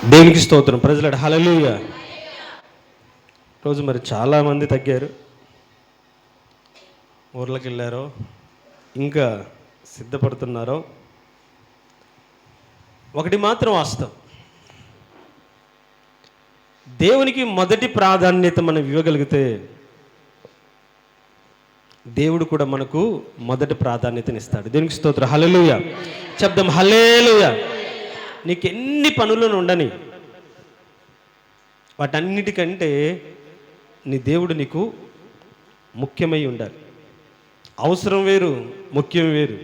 దేవునికి స్తోత్రం. ప్రజలాడు హల్లెలూయా. రోజు మరి చాలామంది తగ్గారు, ఊర్లోకి వెళ్ళారో ఇంకా సిద్ధపడుతున్నారో. ఒకటి మాత్రం వాస్తవం, దేవునికి మొదటి ప్రాధాన్యత మనం ఇవ్వగలిగితే దేవుడు కూడా మనకు మొదటి ప్రాధాన్యతనిస్తాడు. దేవునికి స్తోత్రం. హల్లెలూయా చెప్దాం. హల్లెలూయా. నీకు ఎన్ని పనులను ఉండని, వాటన్నిటికంటే నీ దేవుడు నీకు ముఖ్యమై ఉండాలి. అవసరం వేరు, ముఖ్యం వేరు.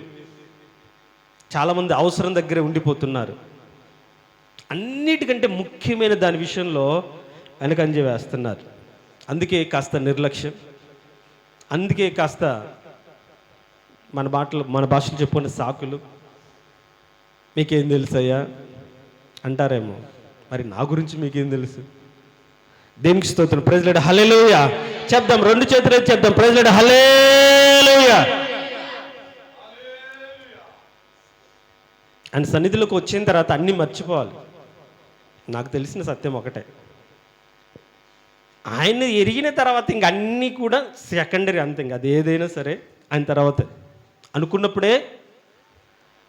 చాలామంది అవసరం దగ్గర ఉండిపోతున్నారు, అన్నిటికంటే ముఖ్యమైన దాని విషయంలో వెనకంజ వేస్తున్నారు. అందుకే కాస్త నిర్లక్ష్యం, అందుకే కాస్త మన భాషలు చెప్పుకునే సాకులు. మీకేం తెలుసయ్యా అంటారేమో, మరి నా గురించి మీకేం తెలుసు? దేవునికి స్తోత్రం. ప్రైజ్లాడు హల్లెలూయా చెప్దాం. రెండు చేతులు చెప్దాం. ప్రైజ్లాడు హల్లెలూయా. ఆయన సన్నిధిలోకి వచ్చిన తర్వాత అన్నీ మర్చిపోవాలి. నాకు తెలిసిన సత్యం ఒకటే, ఆయన ఎరిగిన తర్వాత ఇంక అన్నీ కూడా సెకండరీ, అంతే. ఇంక అది ఏదైనా సరే ఆయన తర్వాత అనుకున్నప్పుడే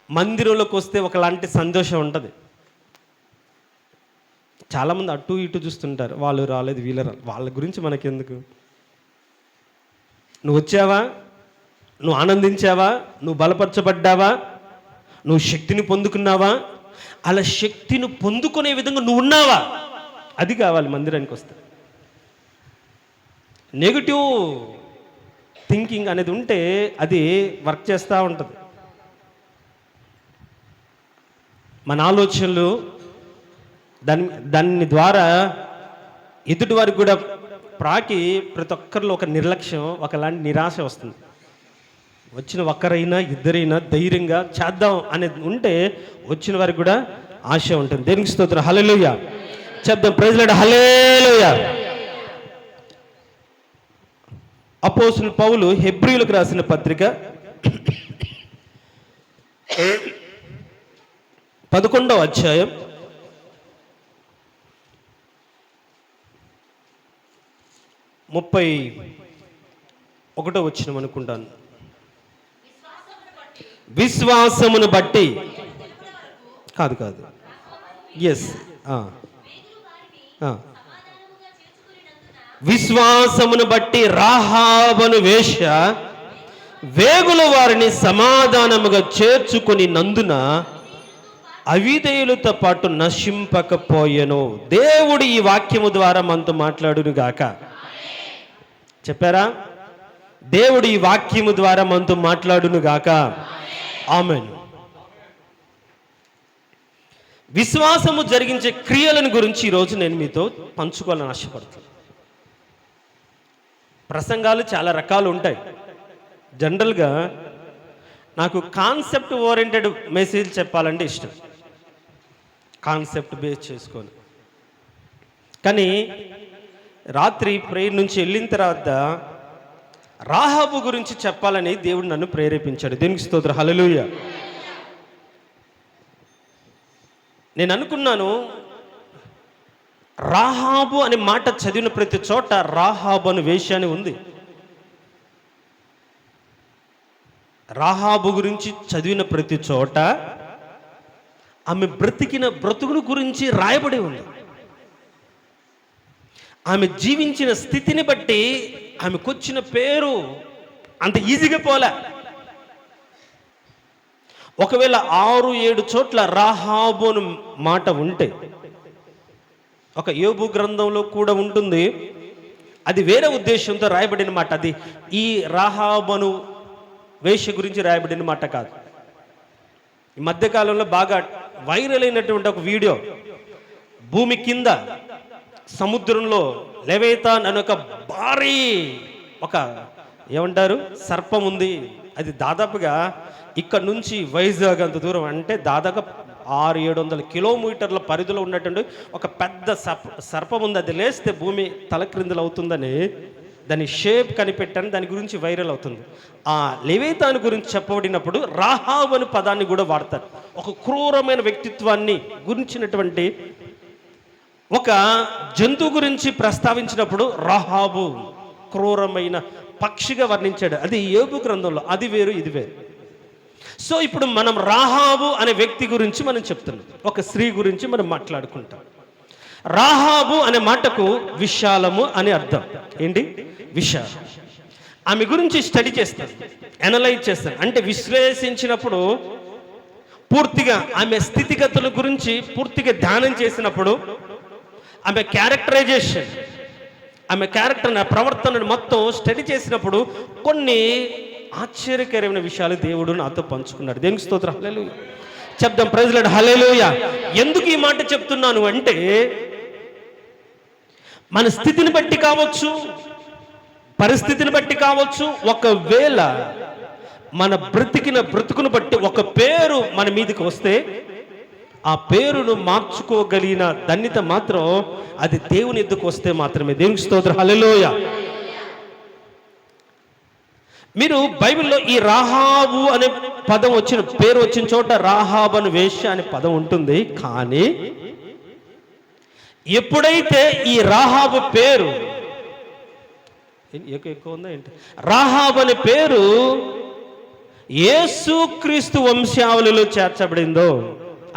మందిరంలోకి వస్తే ఒకలాంటి సంతోషం ఉంటుంది. చాలామంది అటు ఇటు చూస్తుంటారు, వాళ్ళు రాలేదు, వీళ్ళు రాలేదు. వాళ్ళ గురించి మనకెందుకు? నువ్వు వచ్చావా, నువ్వు ఆనందించావా, నువ్వు బలపరచబడ్డావా, నువ్వు శక్తిని పొందుకున్నావా, అలా శక్తిని పొందుకునే విధంగా నువ్వు ఉన్నావా, అది కావాలి మందిరానికి వస్తే. నెగిటివ్ థింకింగ్ అనేది ఉంటే అది వర్క్ చేస్తూ ఉంటుంది. మన ఆలోచనలు దాని ద్వారా ఎదుటి వారికి కూడా ప్రాకి ప్రతి ఒక్కరిలో ఒక నిర్లక్ష్యం, ఒకలాంటి నిరాశ వస్తుంది. వచ్చిన ఒక్కరైనా ఇద్దరైనా ధైర్యంగా చేద్దాం అనేది ఉంటే వచ్చిన వారికి కూడా ఆశ ఉంటుంది. దేవునికి స్తోత్రం. హల్లెలూయా చెప్దాం. ప్రైజ్లాడు హల్లెలూయా. అపోస్తలుడు పౌలు హెబ్రీయులకు రాసిన పత్రిక 11వ అధ్యాయం 31వ వచనం అనుకుంటాను. విశ్వాసమును బట్టి కాదు, ఎస్, విశ్వాసమును బట్టి రాహాబను వేశ్య వేగుల వారిని సమాధానముగా చేర్చుకొని నందున అవిధేయులతో పాటు నశింపకపోయెను. దేవుడు ఈ వాక్యము ద్వారా మనతో మాట్లాడును గాక. చెప్పారా? దేవుడు ఈ వాక్యము ద్వారా మనతో మాట్లాడును గాక. ఆమేన్. విశ్వాసము జరిగించే క్రియలను గురించి ఈరోజు నేను మీతో పంచుకోవాలని ఆశపడుతున్నాను. ప్రసంగాలు చాలా రకాలు ఉంటాయి. జనరల్గా నాకు కాన్సెప్ట్ ఓరియంటెడ్ మెసేజ్ చెప్పాలంటే ఇష్టం, కాన్సెప్ట్ బేస్ చేసుకొని. కానీ రాత్రి ప్రేయర్ నుంచి వెళ్ళిన తర్వాత రాహాబు గురించి చెప్పాలని దేవుడు నన్ను ప్రేరేపించాడు. దేవునికి స్తోత్రం. హల్లెలూయా. నేను అనుకున్నాను, రాహాబు అనే మాట చదివిన ప్రతి చోట రాహాబు అని వేశ్య అని ఉంది. రాహాబు గురించి చదివిన ప్రతి చోట ఆమె బ్రతికిన బ్రతుకును గురించి రాయబడి ఉంది. ఆమె జీవించిన స్థితిని బట్టి ఆమెకొచ్చిన పేరు అంత ఈజీగా పోలే. ఒకవేళ 6-7 చోట్ల రాహాబు అని మాట ఉంటే, ఒక యోబు గ్రంథంలో కూడా ఉంటుంది, అది వేరే ఉద్దేశంతో రాయబడిన మాట. అది ఈ రాహాబను వేశ్య గురించి రాయబడిన మాట కాదు. ఈ మధ్యకాలంలో బాగా వైరల్ అయినటువంటి ఒక వీడియో, భూమి కింద సముద్రంలో లెవిథాన్ అనే ఒక భారీ ఒక ఏమంటారు సర్పం ఉంది. అది దాదాపుగా ఇక్కడ నుంచి వైజాగ్ అంత దూరం, అంటే దాదాపు 600-700 కిలోమీటర్ల పరిధిలో ఉన్నటువంటి ఒక పెద్ద సర్పం ఉంది. అది లేస్తే భూమి తలక్రిందులు అవుతుందని దాని షేప్ కనిపెట్టాను, దాని గురించి వైరల్ అవుతుంది. ఆ లెవిథాన్ గురించి చెప్పబడినప్పుడు రాహాబు అనే పదాన్ని కూడా వాడతారు. ఒక క్రూరమైన వ్యక్తిత్వాన్ని గురించినటువంటి ఒక జంతువు గురించి ప్రస్తావించినప్పుడు రాహాబు క్రూరమైన పక్షిగా వర్ణించాడు. అది యోబు గ్రంథంలో, అది వేరు ఇది వేరు. సో ఇప్పుడు మనం రాహాబు అనే వ్యక్తి గురించి మనం చెప్తున్నాం, ఒక స్త్రీ గురించి మనం మాట్లాడుకుంటాం. రాహాబు అనే మాటకు విశాలము అని అర్థం. ఏంటి? విశాలం. ఆమె గురించి స్టడీ చేస్తాను, అనలైజ్ చేస్తాను, అంటే విశ్లేషించినప్పుడు పూర్తిగా ఆమె స్థితిగతుల గురించి పూర్తిగా ధ్యానం చేసినప్పుడు ఆమె క్యారెక్టరైజేషన్, ఆమె క్యారెక్టర్ ప్రవర్తనను మొత్తం స్టడీ చేసినప్పుడు కొన్ని ఆశ్చర్యకరమైన విషయాలు దేవుడు నాతో పంచుకున్నాడు. దేవునికి స్తోత్రం. హల్లెలూయా చెప్దాం. Praise lord. హల్లెలూయా. ఎందుకు ఈ మాట చెప్తున్నాను అంటే, మన స్థితిని బట్టి కావచ్చు, పరిస్థితిని బట్టి కావచ్చు, ఒకవేళ మన బ్రతుకును బట్టి ఒక పేరు మన మీదకి వస్తే ఆ పేరును మార్చుకోగలిగిన ధన్యత మాత్రం అది దేవుని ఎద్దుకు వస్తే మాత్రమే. దేవునికి స్తోత్రం. హల్లెలూయా. మీరు బైబిల్లో ఈ రాహాబు అనే పదం వచ్చిన పేరు వచ్చిన చోట రాహాబు అనే వేశ్య అనే పదం ఉంటుంది. కానీ ఎప్పుడైతే ఈ రాహాబు పేరు ఎక్కువ ఉందా ఏంటి, రాహాబు అనే పేరు యేసుక్రీస్తు వంశావళిలో చేర్చబడిందో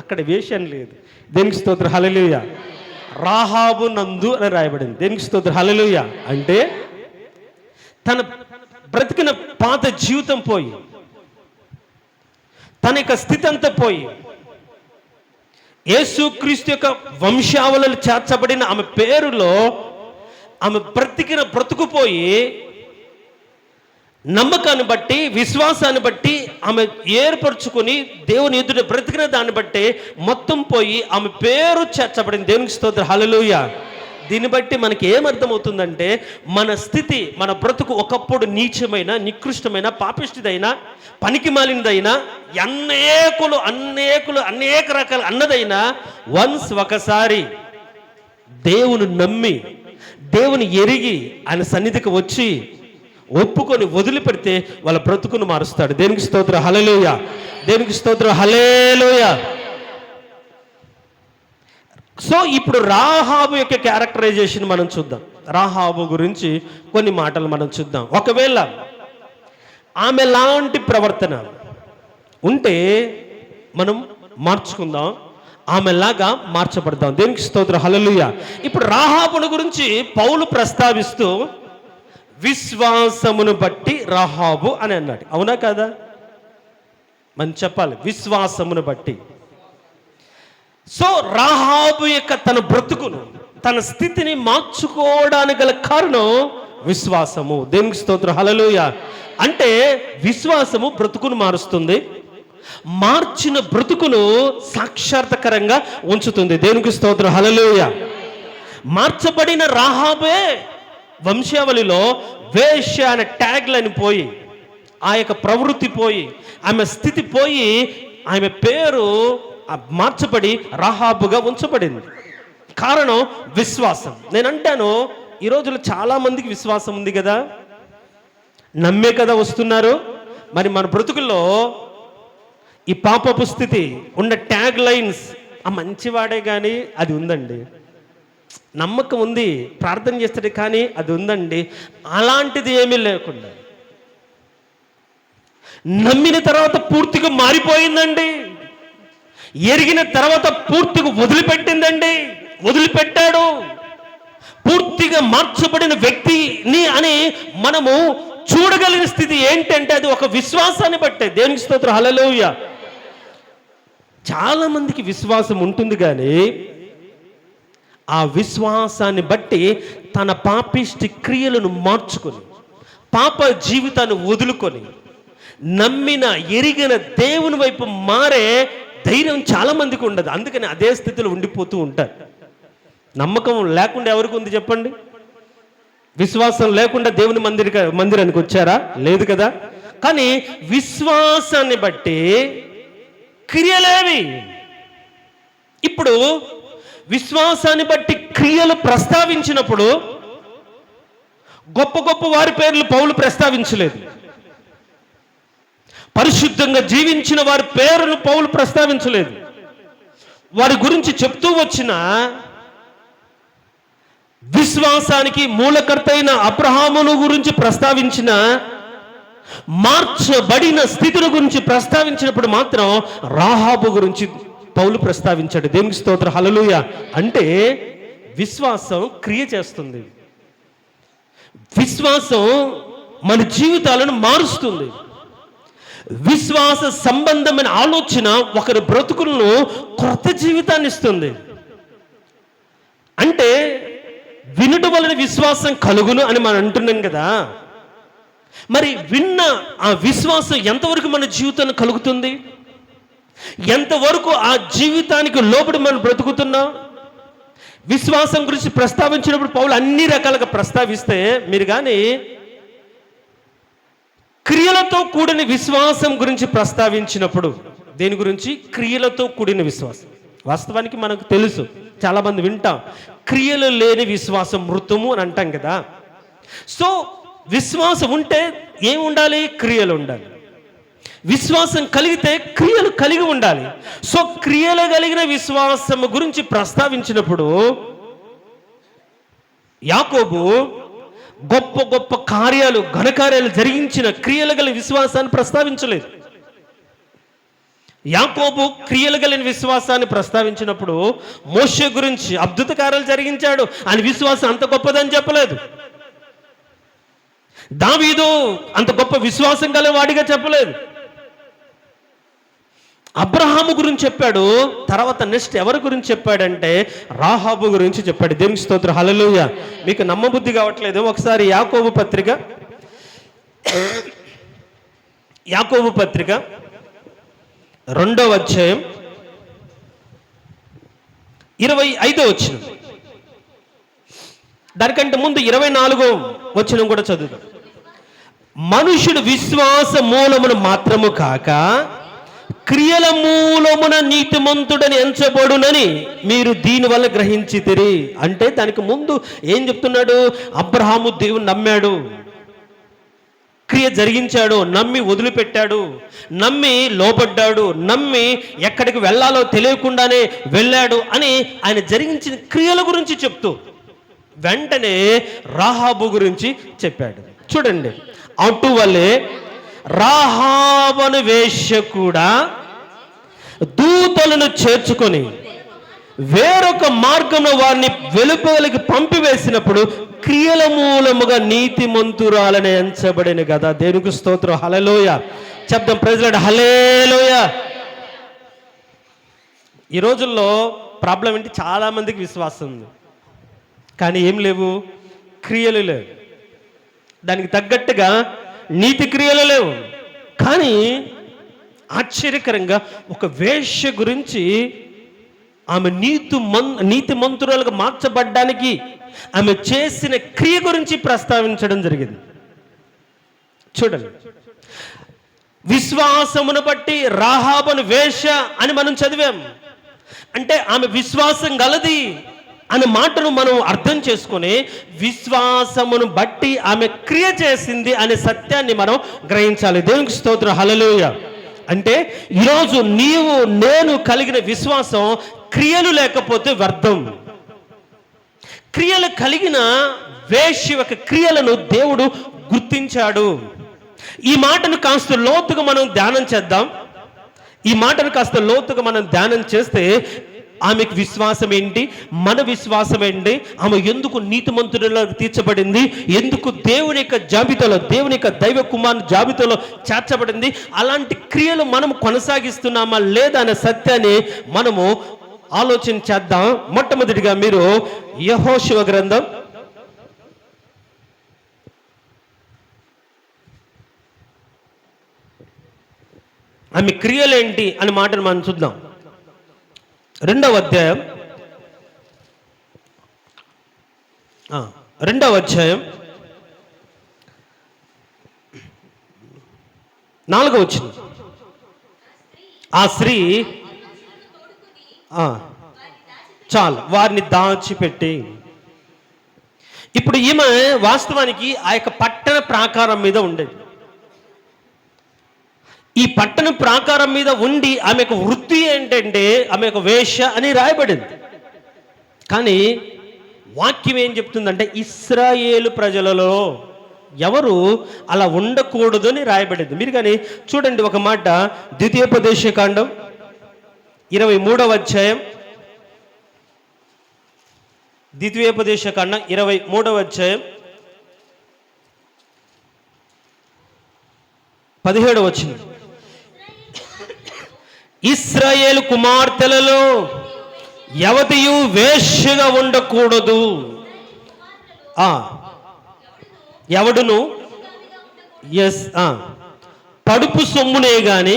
అక్కడ వేశ్యం లేదు. దేనికి స్తోత్రం. హల్లెలూయా. రాహాబు నందు అని రాయబడింది. దేనికి స్తోత్రం. హల్లెలూయా. అంటే తన బ్రతికిన పాత జీవితం పోయి, తన యొక్క స్థితి అంతా పోయి, యేసుక్రీస్తు యొక్క వంశావళిలో చేర్చబడిన ఆమె పేరులో ఆమె బ్రతికిన బ్రతుకుపోయి, నమ్మకాన్ని బట్టి విశ్వాసాన్ని బట్టి ఆమె ఏర్పరచుకొని దేవుని ఎదుట బ్రతికిన దాన్ని బట్టి మొత్తం పోయి ఆమె పేరు చేర్చబడింది. దేవునికి స్తోత్రం. హల్లెలూయా. దీన్ని బట్టి మనకి ఏమర్థమవుతుందంటే, మన స్థితి, మన బ్రతుకు ఒకప్పుడు నీచమైన, నికృష్టమైన, పాపిష్టిదైనా, పనికి మాలినదైనా, అనేక రకాల అన్నదైనా వన్స్ ఒకసారి దేవుని నమ్మి, దేవుని ఎరిగి ఆయన సన్నిధికి వచ్చి ఒప్పుకొని వదిలిపెడితే వాళ్ళ బ్రతుకును మారుస్తాడు. దేనికి స్తోత్రం. హల్లెలూయా. దేనికి స్తోత్రం. హల్లెలూయా. సో ఇప్పుడు రాహాబు యొక్క క్యారెక్టరైజేషన్ మనం చూద్దాం. రాహాబు గురించి కొన్ని మాటలు మనం చూద్దాం. ఒకవేళ ఆమె లాంటి ప్రవర్తన ఉంటే మనం మార్చుకుందాం, ఆమెలాగా మార్చబడదాం. దేనికి స్తోత్రం. హల్లెలూయా. ఇప్పుడు రాహాబును గురించి పౌలు ప్రస్తావిస్తూ విశ్వాసమును బట్టి రాహాబు అని అన్నాడు. అవునా కాదా? మనం చెప్పాలి, విశ్వాసమును బట్టి. సో రాహాబు యొక్క తన బ్రతుకును, తన స్థితిని మార్చుకోవడానికి గల కారణం విశ్వాసము. దేవునికి స్తోత్రం. హల్లెలూయా. అంటే విశ్వాసము బ్రతుకును మారుస్తుంది, మార్చిన బ్రతుకును సాక్షాత్కరంగా ఉంచుతుంది. దేవునికి స్తోత్రం. హల్లెలూయా. మార్చబడిన రాహాబే వంశావళిలో వేశ్య అనే ట్యాగ్ లైన్ పోయి, ఆ యొక్క ప్రవృత్తి పోయి, ఆమె స్థితి పోయి, ఆమె పేరు మార్చబడి రాహాబుగా ఉంచబడింది. కారణం విశ్వాసం. నేను అంటాను, ఈ రోజుల్లో చాలా మందికి విశ్వాసం ఉంది కదా, నమ్మే కదా వస్తున్నారు. మరి మన బ్రతుకుల్లో ఈ పాపపు స్థితి ఉన్న ట్యాగ్ లైన్స్, ఆ మంచివాడే కానీ అది ఉందండి, నమ్మకం ఉంది, ప్రార్థన చేస్తాడు కానీ అది ఉందండి, అలాంటిది ఏమీ లేకుండా నమ్మిన తర్వాత పూర్తిగా మారిపోయిందండి, ఎరిగిన తర్వాత పూర్తిగా వదిలిపెట్టాడు, పూర్తిగా మార్చబడిన వ్యక్తిని అని మనము చూడగలిగిన స్థితి ఏంటంటే అది ఒక విశ్వాసాన్ని బట్టే. దేవునికి స్తోత్రం. హల్లెలూయా. చాలా మందికి విశ్వాసం ఉంటుంది కానీ ఆ విశ్వాసాన్ని బట్టి తన పాపిష్టి క్రియలను మార్చుకొని, పాప జీవితాన్ని వదులుకొని, నమ్మిన ఎరిగిన దేవుని వైపు మారే ధైర్యం చాలా మందికి ఉండదు. అందుకని అదే స్థితిలో ఉండిపోతూ ఉంటారు. నమ్మకం లేకుండా ఎవరికి ఉంది చెప్పండి? విశ్వాసం లేకుండా దేవుని మందిరానికి వచ్చారా? లేదు కదా. కానీ విశ్వాసాన్ని బట్టి క్రియలేవి. ఇప్పుడు విశ్వాసాన్ని బట్టి క్రియలు ప్రస్తావించినప్పుడు గొప్ప గొప్ప వారి పేర్లు పౌలు ప్రస్తావించలేదు. పరిశుద్ధంగా జీవించిన వారి పేరును పౌలు ప్రస్తావించలేదు. వారి గురించి చెప్తూ వచ్చిన విశ్వాసానికి మూలకర్త అయిన అబ్రహామును గురించి ప్రస్తావించిన, మార్చబడిన స్థితుల గురించి ప్రస్తావించినప్పుడు మాత్రం రాహాబు గురించి పౌలు ప్రస్తావించాడు. దేవునికి స్తోత్రం, హల్లెలూయా. అంటే విశ్వాసం క్రియ చేస్తుంది. విశ్వాసం మన జీవితాలను మారుస్తుంది. విశ్వాస సంబంధమైన ఆలోచన ఒకరి బ్రతుకులను కొత్త జీవితాన్ని ఇస్తుంది. అంటే వినుట వలన విశ్వాసం కలుగును అని మనం అంటున్నాం కదా. మరి విన్న ఆ విశ్వాసం ఎంతవరకు మన జీవితంలో కలుగుతుంది? ఎంతవరకు ఆ జీవితానికి లోబడి మనం బ్రతుకుతున్నాం? విశ్వాసం గురించి ప్రస్తావించినప్పుడు పౌలు అన్ని రకాలుగా ప్రస్తావిస్తే, మీరు కానీ క్రియలతో కూడిన విశ్వాసం గురించి ప్రస్తావించినప్పుడు, దేని గురించి? క్రియలతో కూడిన విశ్వాసం. వాస్తవానికి మనకు తెలుసు, చాలామంది వింటాం, క్రియలు లేని విశ్వాసం మృతము అని అంటాం కదా. సో విశ్వాసం ఉంటే ఏం ఉండాలి? క్రియలు ఉండాలి. విశ్వాసం కలిగితే క్రియలు కలిగి ఉండాలి. సో క్రియలు కలిగిన విశ్వాసం గురించి ప్రస్తావించినప్పుడు యాకోబు గొప్ప గొప్ప కార్యాలు, ఘనకార్యాలు జరిగించిన క్రియలు గల విశ్వాసాన్ని ప్రస్తావించలేదు. యాకోబు క్రియలు కలిగిన విశ్వాసాన్ని ప్రస్తావించినప్పుడు మోషే గురించి అద్భుత కార్యాలు జరిగించాడు, ఆయన విశ్వాసం అంత గొప్పదని చెప్పలేదు. దావీదు అంత గొప్ప విశ్వాసం గల వాడిగా చెప్పలేదు. అబ్రహాము గురించి చెప్పాడు. తర్వాత నెక్స్ట్ ఎవరి గురించి చెప్పాడంటే రాహాబు గురించి చెప్పాడు. దేవునికి స్తోత్రం, హల్లెలూయా. మీకు నమ్మబుద్ధి కావట్లేదు, ఒకసారి యాకోబు పత్రిక 2వ అధ్యాయం 25వ వచనం, దానికంటే ముందు 24వ వచనం కూడా చదువుతాం. మనుషుడు విశ్వాస మూలమును మాత్రము కాక క్రియల మూలమున నీతిమంతుడని ఎంచబడునని మీరు దీనివల్ల గ్రహించితిరి. అంటే దానికి ముందు ఏం చెప్తున్నాడు? అబ్రహాము దేవుని నమ్మాడు, క్రియ జరిగించాడు, నమ్మి వదిలిపెట్టాడు, నమ్మి లోబడ్డాడు, నమ్మి ఎక్కడికి వెళ్ళాలో తెలియకుండానే వెళ్ళాడు అని ఆయన జరిగించిన క్రియల గురించి చెప్తూ వెంటనే రాహాబు గురించి చెప్పాడు. చూడండి, అటువలే రాహాబను వేశ్య కూడా దూతలను చేర్చుకొని వేరొక మార్గంలో వారిని వెలుపలికి పంపివేసినప్పుడు క్రియల మూలముగా నీతిమంతురాలని ఎంచబడిన కదా. దేవునికి స్తోత్రం, హల్లెలూయా. చెప్దాం, ప్రైజ్ లార్డ్, హల్లెలూయా. ఈ రోజుల్లో ప్రాబ్లం ఏంటి? చాలా మందికి విశ్వాసం ఉంది కానీ ఏం లేవు, క్రియలు లేవు. దానికి తగ్గట్టుగా నీతి క్రియలు లేవు. కానీ ఆశ్చర్యకరంగా ఒక వేశ్య గురించి, ఆమె నీతిమంతురాలుగా మార్చబడ్డానికి ఆమె చేసిన క్రియ గురించి ప్రస్తావించడం జరిగింది. చూడండి, విశ్వాసమును బట్టి రాహాబును వేశ్య అని మనం చదివాం. అంటే ఆమె విశ్వాసం గలది అనే మాటను మనం అర్థం చేసుకొని విశ్వాసమును బట్టి ఆమె క్రియ చేసింది అనే సత్యాన్ని మనం గ్రహించాలి. దేవునికి స్తోత్రం, హల్లెలూయా. అంటే ఈరోజు నీవు నేను కలిగిన విశ్వాసం క్రియలు లేకపోతే వ్యర్థం. క్రియలు కలిగిన వేశ్య యొక్క క్రియలను దేవుడు గుర్తించాడు. ఈ మాటను కాస్త లోతుగా మనం ధ్యానం చేద్దాం. ఈ మాటను కాస్త లోతుగా మనం ధ్యానం చేస్తే ఆమెకు విశ్వాసం ఏంటి, మన విశ్వాసం ఏంటి, ఆమె ఎందుకు నీతిమంతుడిలో తీర్చబడింది, ఎందుకు దేవుని యొక్క జాబితాలో, దేవుని యొక్క దైవ కుమారుని జాబితాలో చేర్చబడింది, అలాంటి క్రియలు మనం కొనసాగిస్తున్నామా లేదా అనే సత్యాన్ని మనము ఆలోచన చేద్దాం. మొట్టమొదటిగా మీరు యెహోషువ గ్రంథం 'ఆమె క్రియలేంటి అనే మాటను మనం చూద్దాం. 2వ అధ్యాయం 4వ వచనం. ఆ స్త్రీ చాలు వారిని దాచిపెట్టి. ఇప్పుడు ఈమె వాస్తవానికి ఆ యొక్క పట్టణ ప్రాకారం మీద ఉండేది. ఈ పట్టణ ప్రాకారం మీద ఉండి ఆమె యొక్క వృత్తి ఏంటంటే ఆమె యొక్క వేశ్య అని రాయబడింది. కానీ వాక్యం ఏం చెప్తుందంటే ఇశ్రాయేలు ప్రజలలో ఎవరు అలా ఉండకూడదు అని రాయబడింది. మీరు కానీ చూడండి ఒక మాట, ద్వితీయోపదేశకాండం 23వ అధ్యాయం, ద్వితీయోపదేశకాండం 23వ అధ్యాయం 17వ వచనం. ఇశ్రాయేలు కుమార్తెలలో ఎవతియు వేశ్యగా ఉండకూడదు. ఎవడును పడుపు సొమ్మునే గాని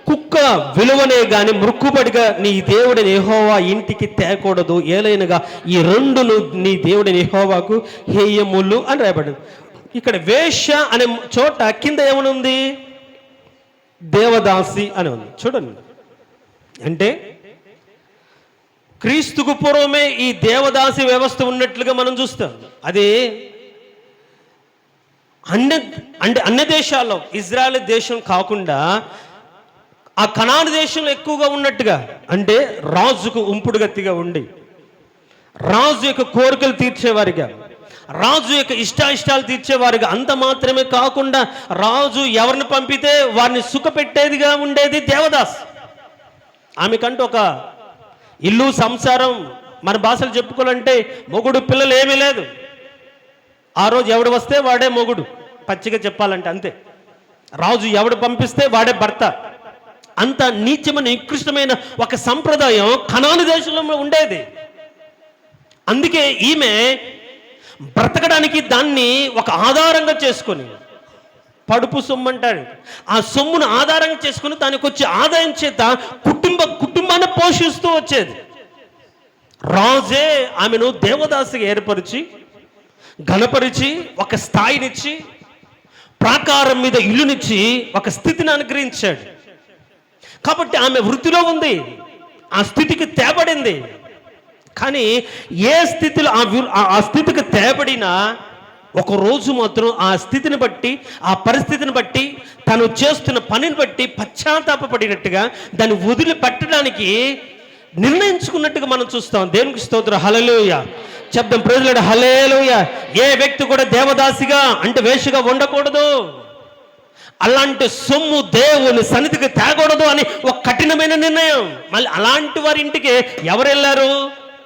కుక్క విలువనే గాని మృక్కుబడిగా నీ దేవుడిని యెహోవా ఇంటికి తేకూడదు. ఏలైనగా ఈ రెండును నీ దేవుడిని యెహోవాకు హేయములు అని రాయబడింది. ఇక్కడ వేశ్య అనే చోట కింద ఏమనుంది? దేవదాసి అని ఉంది. చూడండి, అంటే క్రీస్తుకు పూర్వమే ఈ దేవదాసి వ్యవస్థ ఉన్నట్లుగా మనం చూస్తాం. అది అన్ని దేశాల్లో, ఇజ్రాయెల్ దేశం కాకుండా ఆ కనాను దేశంలో ఎక్కువగా ఉన్నట్టుగా, అంటే రాజుకు ఉంపుడు గత్తిగా ఉండి రాజు యొక్క కోరికలు తీర్చేవారిగా, రాజు యొక్క ఇష్టాలు తీర్చేవారిగా, అంత మాత్రమే కాకుండా రాజు ఎవరిని పంపితే వారిని సుఖపెట్టేదిగా ఉండేది దేవదాస్. ఆమెకంటూ ఒక ఇల్లు, సంసారం, మన భాషలు చెప్పుకోవాలంటే మొగుడు పిల్లలు ఏమీ లేదు. ఆ రోజు ఎవడు వస్తే వాడే మొగుడు, పచ్చిగా చెప్పాలంటే అంతే. రాజు ఎవడు పంపిస్తే వాడే భర్త. అంత నీచమైన నికృష్టమైన ఒక సంప్రదాయం కనాను దేశంలో ఉండేది. అందుకే ఈమె బ్రతకడానికి దాన్ని ఒక ఆధారంగా చేసుకొని, పడుపు సొమ్ము అంటాడు, ఆ సొమ్మును ఆధారంగా చేసుకుని దానికి వచ్చే ఆదాయం చేత కుటుంబాన్ని పోషిస్తూ వచ్చేది. రాజే ఆమెను దేవదాసిగా ఏర్పరిచి ఘనపరిచి ఒక స్థాయినిచ్చి ప్రాకారం మీద ఇల్లునిచ్చి ఒక స్థితిని అనుగ్రహించాడు. కాబట్టి ఆమె వృత్తిలో ఉంది, ఆ స్థితికి తేబడింది. కానీ ఏ స్థితిలో ఆ స్థితికి తేబడినా ఒక రోజు మాత్రం ఆ స్థితిని బట్టి, ఆ పరిస్థితిని బట్టి, తను చేస్తున్న పనిని బట్టి పశ్చాత్తాపడినట్టుగా దాన్ని వదిలిపెట్టడానికి నిర్ణయించుకున్నట్టుగా మనం చూస్తాం. దేవునికి స్తోత్రం, హల్లెలూయా చెప్దాం, ప్రైజ్ లార్డ్, హల్లెలూయా. ఏ వ్యక్తి కూడా దేవదాసిగా అంటే వేశ్యగా ఉండకూడదు, అలాంటి సొమ్ము దేవుని సన్నిధికి తేకూడదు అని ఒక కఠినమైన నిర్ణయం. మళ్ళీ అలాంటి వారి ఇంటికి ఎవరు వెళ్ళారు?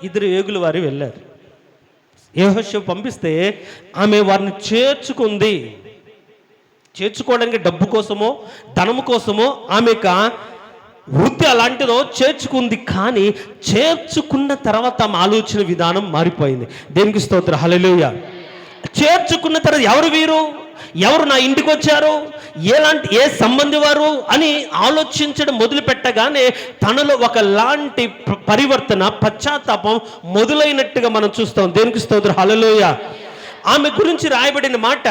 2 ఏగుల వారు వెళ్ళారు. యెహోషువ పంపిస్తే ఆమె వారిని చేర్చుకుంది. చేర్చుకోవడానికి డబ్బు కోసమో ధనము కోసమో ఆమెకు వృత్తి అలాంటిదో చేర్చుకుంది. కానీ చేర్చుకున్న తర్వాత ఆమె ఆలోచన విధానం మారిపోయింది. దేనికి స్తోత్రం, హల్లెలూయా. చేర్చుకున్న తర్వాత ఎవరు నా ఇంటికి వచ్చారు, ఏ సంబంధి వారు అని ఆలోచించడం మొదలు పెట్టగానే తనలో ఒకలాంటి పరివర్తన, పశ్చాత్తాపం మొదలైనట్టుగా మనం చూస్తాం. దేనికి స్తోత్రం, హల్లెలూయా. ఆమె గురించి రాయబడిన మాట,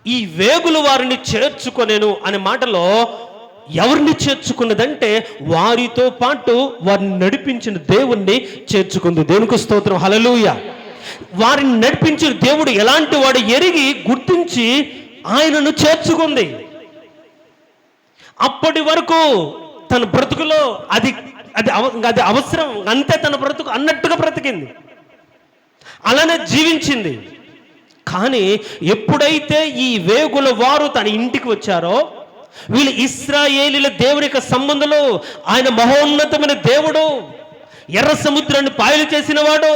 ఈ వేగులు వారిని చేర్చుకొనేను అనే మాటలో ఎవరిని చేర్చుకున్నదంటే వారితో పాటు వారిని నడిపించిన దేవుణ్ణి చేర్చుకుంది. దేవునికి స్తోత్రం, హల్లెలూయా. వారిని నడిపించిన దేవుడు ఎలాంటి వాడు ఎరిగి గుర్తించి ఆయనను చేర్చుకుంది. అప్పటి వరకు తన బ్రతుకులో అది అవసరం అంతే, తన బ్రతుకు అన్నట్టుగా బ్రతికింది, అలానే జీవించింది. కానీ ఎప్పుడైతే ఈ వేగుల వారు తన ఇంటికి వచ్చారో, వీళ్ళు ఇశ్రాయేలీల దేవుని యొక్క సంబంధంలో ఆయన మహోన్నతమైన దేవుడు, ఎర్ర సముద్రాన్ని పాయలు చేసిన వాడు,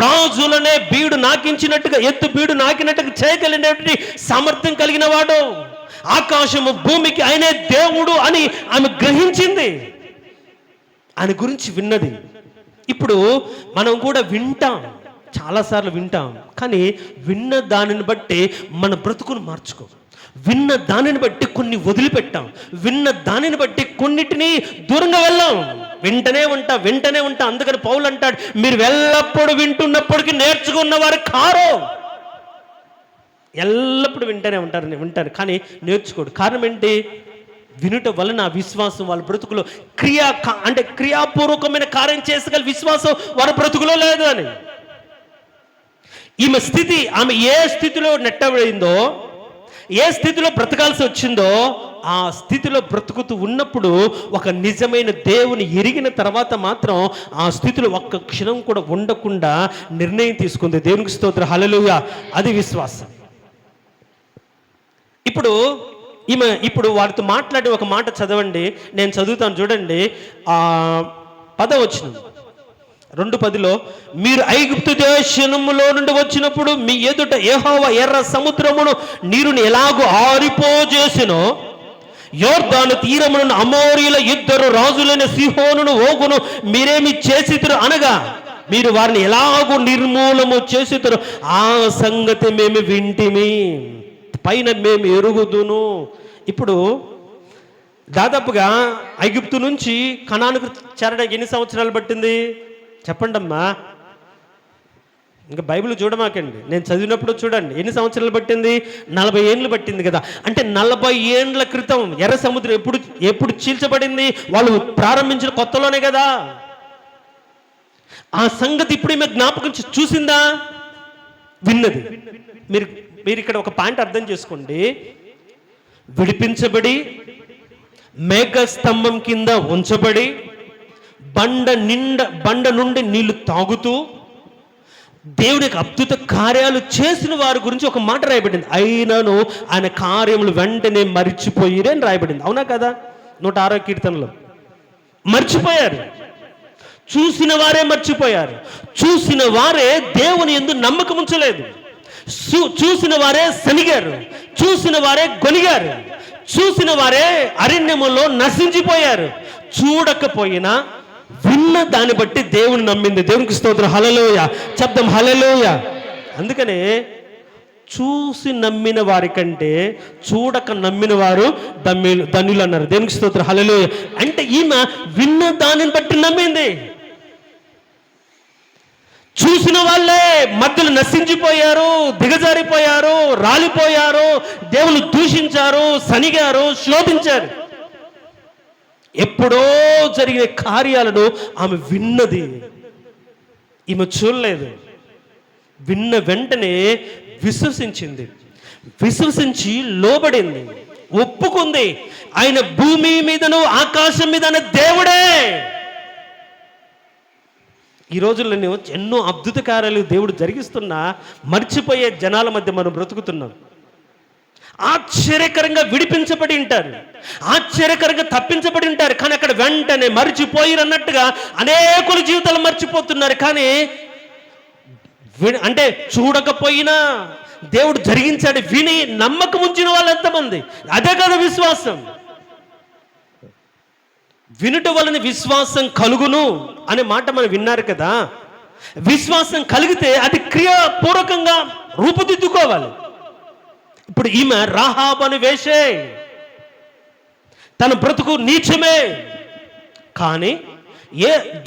రాజులనే బీడు నాకించినట్టుగా ఎత్తు బీడు నాకినట్టుగా చేయగలిగినటువంటి సామర్థ్యం కలిగిన వాడు, ఆకాశము భూమికి ఆయనే దేవుడు అని ఆమె గ్రహించింది. ఆయన గురించి విన్నది. ఇప్పుడు మనం కూడా వింటాం, చాలాసార్లు వింటాం. కానీ విన్న దానిని బట్టి మన బ్రతుకును మార్చుకో. విన్న దానిని బట్టి కొన్ని వదిలిపెట్టాం, విన్న దానిని బట్టి కొన్నిటిని దూరంగా వెళ్ళాం. వెంటనే ఉంటా. అందుకని పౌలు అంటాడు, మీరు ఎల్లప్పుడూ వింటున్నప్పటికీ నేర్చుకున్నవారు కారు. ఎల్లప్పుడూ వింటారు కానీ నేర్చుకోడు. కారణం ఏంటి? వినుట వలన విశ్వాసం వాళ్ళ బ్రతుకులో క్రియాపూర్వకమైన కార్యం చేసగల విశ్వాసం వాళ్ళ బ్రతుకులో లేదు అని. ఈమె స్థితి, ఆమె ఏ స్థితిలో నెట్టబడిందో, ఏ స్థితిలో బ్రతకాల్సి వచ్చిందో ఆ స్థితిలో బ్రతుకుతూ ఉన్నప్పుడు ఒక నిజమైన దేవుని ఎరిగిన తర్వాత మాత్రం ఆ స్థితిలో ఒక్క క్షణం కూడా ఉండకుండా నిర్ణయం తీసుకుంది. దేవునికి స్తోత్రం, హల్లెలూయా. అది విశ్వాసం. ఇప్పుడు వారితో మాట్లాడి ఒక మాట చదవండి, నేను చదువుతాను చూడండి. 10వ వచనం, 2:10, మీరు ఐగుప్తు దేశములో నుండి వచ్చినప్పుడు మీ ఎదుట యెహోవా ఎర్ర సముద్రమును నీరుని ఎలాగో ఆరిపోజేసినో, యోర్దాను తీరమును అమోరీల 2 రాజులైన సీహోనును ఓగును మీరేమి చేసితురు అనగా, మీరు వారిని ఎలాగో నిర్మూలము చేసితురు ఆ సంగతి మేము వింటిమి, పైన మేము ఎరుగుదును. ఇప్పుడు దాదాపుగా ఐగుప్తు నుంచి కనానుకు చేరడానికి ఎన్ని సంవత్సరాలు పట్టింది చెప్పండి అమ్మా. ఇంకా బైబిల్ చూడమాకండి, నేను చదివినప్పుడు చూడండి ఎన్ని సంవత్సరాలు పట్టింది. 40 ఏళ్ళు పట్టింది కదా. అంటే 40 ఏండ్ల క్రితం ఎర్ర సముద్రం ఎప్పుడు చీల్చబడింది? వాళ్ళు ప్రారంభించిన కొత్తలోనే కదా. ఆ సంగతి ఇప్పుడు ఈమె జ్ఞాపకం చూసిందా? విన్నది. మీరు ఇక్కడ ఒక పాయింట్ అర్థం చేసుకోండి. విడిపించబడి మేఘస్తంభం కింద ఉంచబడి బండ నుండి నీళ్లు తాగుతూ దేవునికి అద్భుత కార్యాలు చేసిన వారి గురించి ఒక మాట రాయబడింది. అయినను ఆయన కార్యములు వెంటనే మర్చిపోయిరే అని రాయబడింది. అవునా కదా? 106వ కీర్తనలో మర్చిపోయారు. చూసిన వారే మర్చిపోయారు. చూసిన వారే దేవుని యందు నమ్మకం ఉంచలేదు. చూసిన వారే సనిగారు. చూసిన వారే గొనిగారు. చూసిన వారే అరణ్యములో నశించిపోయారు. చూడకపోయినా విన్న దాన్ని బట్టి దేవుని నమ్మింది. దేవునికి స్తోత్రం, హల్లెలూయా. శబ్దం హల్లెలూయా. అందుకనే చూసి నమ్మిన వారి కంటే చూడక నమ్మిన వారు ధన్యులు అన్నారు. దేవునికి స్తోత్రం, హల్లెలూయా. అంటే ఈమె విన్న దానిని బట్టి నమ్మింది. చూసిన వాళ్ళే మధ్యలో నశించిపోయారు, దిగజారిపోయారు, రాలిపోయారు, దేవుని దూషించారు, సనిగారు, శోధించారు. ఎప్పుడో జరిగిన కార్యాలను ఆమె విన్నది, ఈమె చూడలేదు. విన్న వెంటనే విశ్వసించింది. విశ్వసించి లోబడింది, ఒప్పుకుంది. ఆయన భూమి మీదను ఆకాశం మీద దేవుడే. ఈ రోజుల్లో ఎన్నో అద్భుత కార్యాలు దేవుడు జరిగిస్తున్నా మర్చిపోయే జనాల మధ్య మనం బ్రతుకుతున్నాం. ఆశ్చర్యకరంగా విడిపించబడి ఉంటారు, ఆశ్చర్యకరంగా తప్పించబడి ఉంటారు, కానీ అక్కడ వెంటనే మర్చిపోయిరన్నట్టుగా అనేకుల జీవితాలు మర్చిపోతున్నారు. కానీ అంటే చూడకపోయినా దేవుడు జరిగించాడు విని నమ్మకం ఉంచిన వాళ్ళు ఎంతమంది? అదే కదా విశ్వాసం. వినుట వలన విశ్వాసం కలుగును అనే మాట మనం విన్నారు కదా. విశ్వాసం కలిగితే అది క్రియాపూర్వకంగా రూపుదిద్దుకోవాలి. ఇప్పుడు ఈమె రాహాబు అని వేషే, తన బ్రతుకు నీచమే, కానీ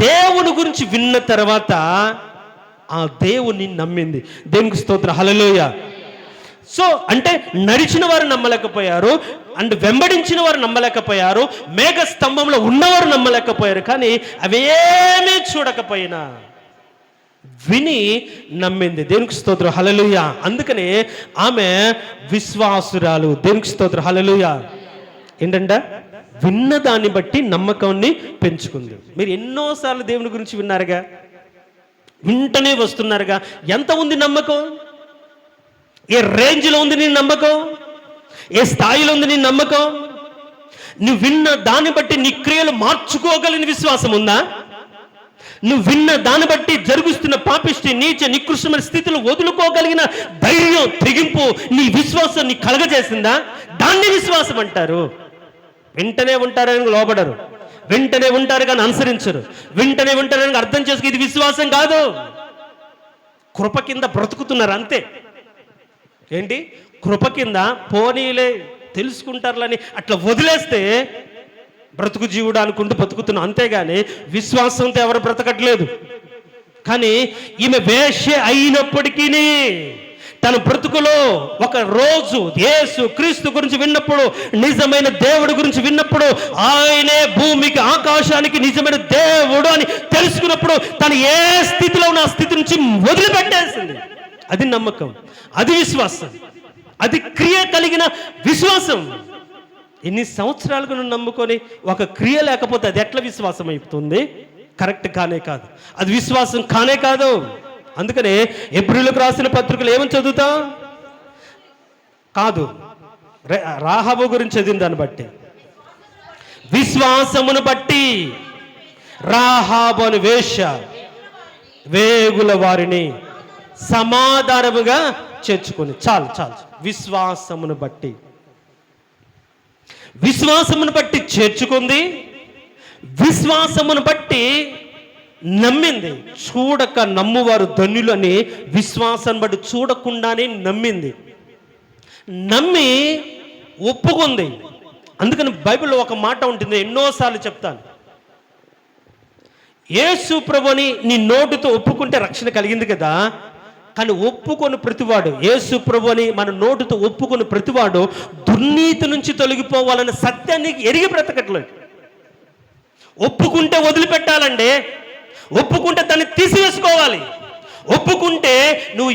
దేవుని గురించి విన్న తర్వాత ఆ దేవుని నమ్మింది. దేవునికి స్తోత్రం, హల్లెలూయా. సో అంటే నడిచిన వారు నమ్మలేకపోయారు, అండ్ వెంబడించిన వారు నమ్మలేకపోయారు, మేఘ స్తంభంలో ఉన్నవారు నమ్మలేకపోయారు, కానీ అవేమీ చూడకపోయినా విని నమ్మింది. దేవునికి స్తోత్రం, హల్లెలూయా. అందుకనే ఆమె విశ్వాసురాలు. దేవునికి స్తోత్రం, హల్లెలూయా. ఏంటంటే విన్న దాన్ని బట్టి నమ్మకాన్ని పెంచుకుంది. మీరు ఎన్నోసార్లు దేవుని గురించి విన్నారుగా, వింటనే వస్తున్నారుగా. ఎంత ఉంది నమ్మకం? ఏ రేంజ్లో ఉంది నీ నమ్మకం? ఏ స్థాయిలో ఉంది నీ నమ్మకం? నువ్వు విన్న దాన్ని బట్టి నీ క్రియలు మార్చుకోగలిగిన విశ్వాసం ఉందా? నువ్వు విన్న దాన్ని బట్టి జరుగుతున్న పాపిష్టి నీచ నికృష్టమైన స్థితిలో వదులుకోగలిగిన ధైర్యం, తెగింపు నీ విశ్వాసం నీ కలగజేసిందా? దాన్ని విశ్వాసం అంటారు. వెంటనే ఉంటారని లోబడరు, వెంటనే ఉంటారు కానీ అనుసరించరు, వెంటనే ఉంటారని అర్థం చేసుకు ఇది విశ్వాసం కాదు. కృప కింద బ్రతుకుతున్నారు అంతే. ఏంటి కృప కింద పోనీలే తెలుసుకుంటారులని అట్లా వదిలేస్తే బ్రతుకు జీవుడు అనుకుంటూ బతుకుతున్నాం, అంతేగాని విశ్వాసంతో ఎవరు బ్రతకట్లేదు. కానీ ఈమె వేశ్య అయినప్పటికీ తన బ్రతుకులో ఒక రోజు యేసు క్రీస్తు గురించి విన్నప్పుడు, నిజమైన దేవుడి గురించి విన్నప్పుడు, ఆయనే భూమికి ఆకాశానికి నిజమైన దేవుడు అని తెలుసుకున్నప్పుడు తను ఏ స్థితిలో ఉన్న ఆ స్థితి నుంచి వదిలిపెట్టేసింది. అది నమ్మకం, అది విశ్వాసం. అది క్రియ కలిగిన విశ్వాసం. ఎన్ని సంవత్సరాలుగా నువ్వు నమ్ముకొని ఒక క్రియ లేకపోతే అది ఎట్లా విశ్వాసం అయిపోతుంది? కరెక్ట్ కానే కాదు, అది విశ్వాసం కానే కాదు. అందుకనే ఎబ్రీయులకు రాసిన పత్రికలు ఏమని చదువుతాం? కాదు, రాహాబు గురించి చదివిన దాన్ని బట్టి, విశ్వాసమును బట్టి రాహాబు అను వేశ్య వేగుల వారిని సమాధానముగా చేర్చుకొని. చాలు చాలు, విశ్వాసమును బట్టి, విశ్వాసమును బట్టి చేర్చుకుంది, విశ్వాసమును బట్టి నమ్మింది. చూడక నమ్మువారు ధన్యులు అని విశ్వాసం బట్టి చూడకుండానే నమ్మింది, నమ్మి ఒప్పుకుంది. అందుకని బైబిల్లో ఒక మాట ఉంటుంది, ఎన్నోసార్లు చెప్తాను. యేసు ప్రభుని నీ నోటితో ఒప్పుకుంటే రక్షణ కలిగింది కదా, కానీ ఒప్పుకొని ప్రతివాడు, యేసు ప్రభుని మన నోటితో ఒప్పుకొని ప్రతివాడు దుర్నీతి నుంచి తొలగిపోవాలనే సత్యాన్ని ఎరిగి బ్రతకట్లేదు. ఒప్పుకుంటే వదిలిపెట్టాలండి, ఒప్పుకుంటే దాన్ని తీసివేసుకోవాలి. ఒప్పుకుంటే నువ్వు